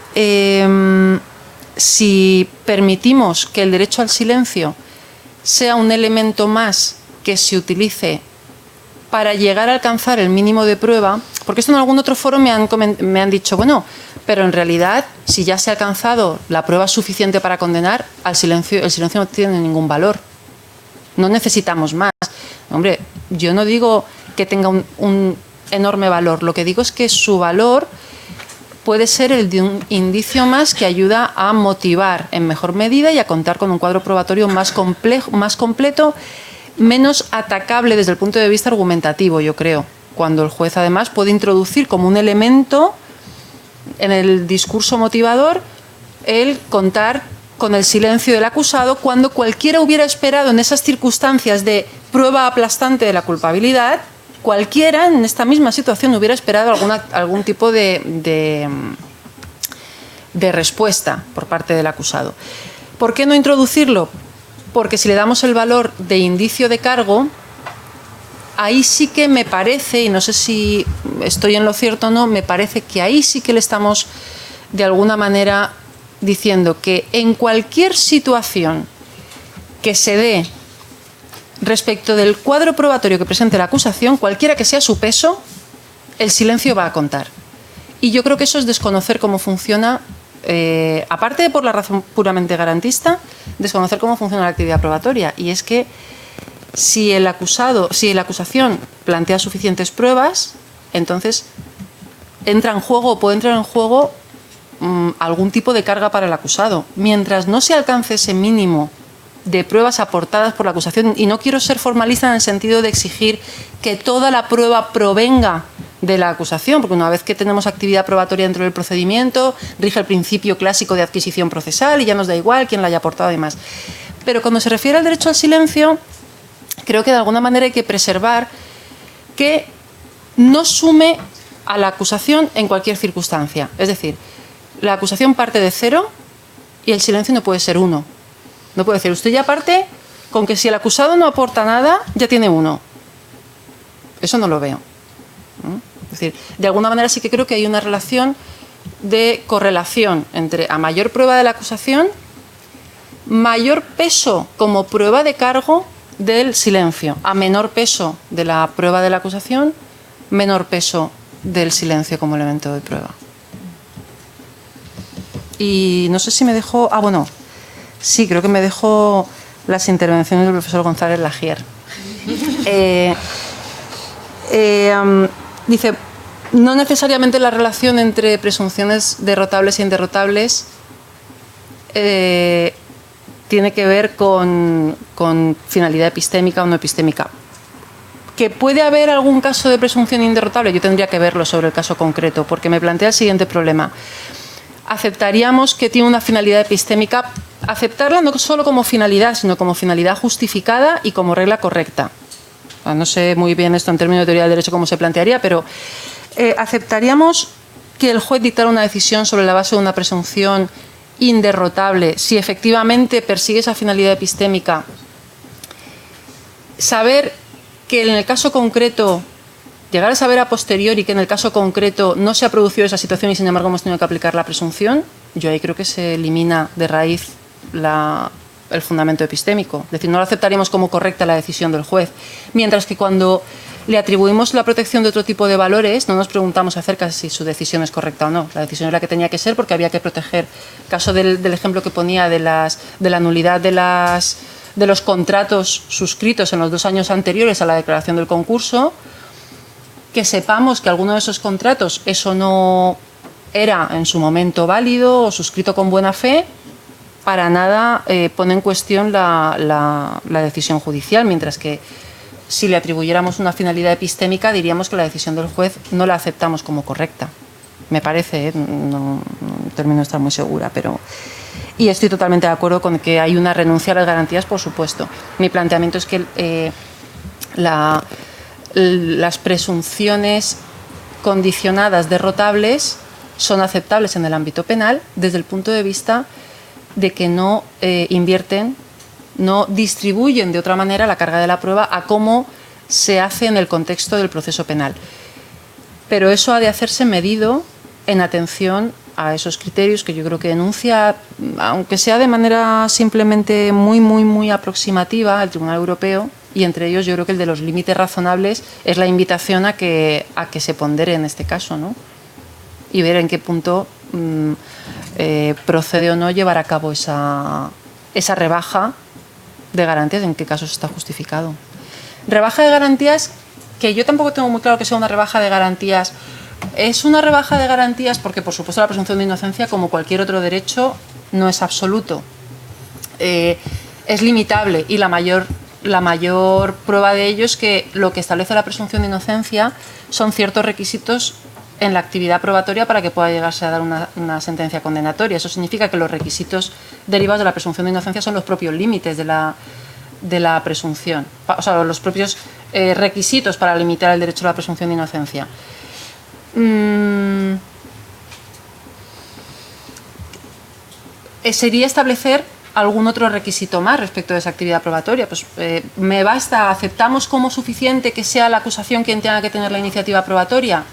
Si permitimos que el derecho al silencio sea un elemento más que se utilice para llegar a alcanzar el mínimo de prueba, porque esto en algún otro foro me han dicho, bueno, pero en realidad, si ya se ha alcanzado la prueba suficiente para condenar, el silencio no tiene ningún valor. No necesitamos más. Hombre, yo no digo que tenga un enorme valor, lo que digo es que su valor puede ser el de un indicio más que ayuda a motivar en mejor medida y a contar con un cuadro probatorio más complejo, más completo, menos atacable desde el punto de vista argumentativo, yo creo, cuando el juez además puede introducir como un elemento en el discurso motivador el contar con el silencio del acusado cuando cualquiera hubiera esperado en esas circunstancias de prueba aplastante de la culpabilidad, cualquiera en esta misma situación hubiera esperado algún tipo de respuesta por parte del acusado. ¿Por qué no introducirlo? Porque si le damos el valor de indicio de cargo, ahí sí que me parece, y no sé si estoy en lo cierto o no, me parece que ahí sí que le estamos de alguna manera diciendo que en cualquier situación que se dé respecto del cuadro probatorio que presente la acusación, cualquiera que sea su peso, el silencio va a contar. Y yo creo que eso es desconocer cómo funciona, aparte de por la razón puramente garantista, desconocer cómo funciona la actividad probatoria. Y es que si la acusación plantea suficientes pruebas, entonces entra en juego o puede entrar en juego algún tipo de carga para el acusado. Mientras no se alcance ese mínimo de pruebas aportadas por la acusación, y no quiero ser formalista en el sentido de exigir que toda la prueba provenga de la acusación, porque una vez que tenemos actividad probatoria dentro del procedimiento, rige el principio clásico de adquisición procesal y ya nos da igual quién la haya aportado y demás. Pero cuando se refiere al derecho al silencio, creo que de alguna manera hay que preservar que no sume a la acusación en cualquier circunstancia. Es decir, la acusación parte de 0 y el silencio no puede ser 1. No puede decir, usted ya parte con que si el acusado no aporta nada, ya tiene 1. Eso no lo veo. Es decir, de alguna manera sí que creo que hay una relación de correlación entre a mayor prueba de la acusación, mayor peso como prueba de cargo del silencio, a menor peso de la prueba de la acusación, menor peso del silencio como elemento de prueba. Y no sé si me dejó... bueno, sí, creo que me dejó las intervenciones del profesor González Lagier. Dice, no necesariamente la relación entre presunciones derrotables e inderrotables tiene que ver con finalidad epistémica o no epistémica. ¿Que puede haber algún caso de presunción inderrotable? Yo tendría que verlo sobre el caso concreto, porque me plantea el siguiente problema. Aceptaríamos que tiene una finalidad epistémica, aceptarla no solo como finalidad, sino como finalidad justificada y como regla correcta. No sé muy bien esto en términos de teoría del derecho cómo se plantearía, pero aceptaríamos que el juez dictara una decisión sobre la base de una presunción inderrotable si efectivamente persigue esa finalidad epistémica. Saber que en el caso concreto, llegar a saber a posteriori que en el caso concreto no se ha producido esa situación y sin embargo hemos tenido que aplicar la presunción, yo ahí creo que se elimina de raíz el fundamento epistémico. Es decir, no lo aceptaríamos como correcta la decisión del juez. Mientras que cuando le atribuimos la protección de otro tipo de valores, no nos preguntamos acerca de si su decisión es correcta o no. La decisión es la que tenía que ser porque había que proteger. Caso del ejemplo que ponía de la nulidad de los contratos suscritos en los 2 años anteriores a la declaración del concurso, que sepamos que alguno de esos contratos, eso no era en su momento válido o suscrito con buena fe, para nada pone en cuestión la decisión judicial, mientras que si le atribuyéramos una finalidad epistémica diríamos que la decisión del juez no la aceptamos como correcta. Me parece, no termino de estar muy segura, pero... Y estoy totalmente de acuerdo con que hay una renuncia a las garantías, por supuesto. Mi planteamiento es que las presunciones condicionadas derrotables son aceptables en el ámbito penal desde el punto de vista de que no invierten, no distribuyen de otra manera la carga de la prueba a cómo se hace en el contexto del proceso penal. Pero eso ha de hacerse medido en atención a esos criterios que yo creo que enuncia, aunque sea de manera simplemente muy aproximativa, el Tribunal Europeo, y entre ellos yo creo que el de los límites razonables es la invitación a que se pondere en este caso, ¿no? Y ver en qué punto procede o no llevar a cabo esa rebaja de garantías, en qué casos está justificado. Rebaja de garantías, que yo tampoco tengo muy claro que sea una rebaja de garantías. Es una rebaja de garantías porque, por supuesto, la presunción de inocencia, como cualquier otro derecho, no es absoluto. Es limitable y la mayor prueba de ello es que lo que establece la presunción de inocencia son ciertos requisitos en la actividad probatoria para que pueda llegarse a dar una sentencia condenatoria. Eso significa que los requisitos derivados de la presunción de inocencia son los propios límites de la presunción, o sea, los propios requisitos para limitar el derecho a la presunción de inocencia. Sería establecer algún otro requisito más respecto de esa actividad probatoria. Pues me basta, aceptamos como suficiente que sea la acusación quien tenga que tener la iniciativa probatoria.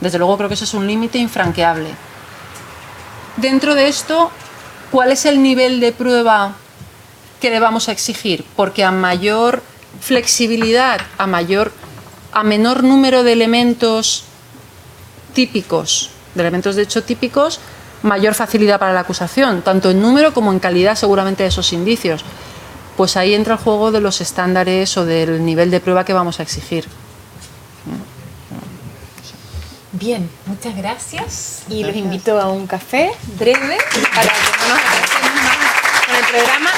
Desde luego creo que ese es un límite infranqueable. Dentro de esto, ¿cuál es el nivel de prueba que le vamos a exigir? Porque a mayor flexibilidad, a menor número de elementos típicos, de elementos de hecho típicos, mayor facilidad para la acusación, tanto en número como en calidad seguramente de esos indicios. Pues ahí entra el juego de los estándares o del nivel de prueba que vamos a exigir. Bien, muchas gracias y los invito a un café breve para que no nos atrasemos más con el programa.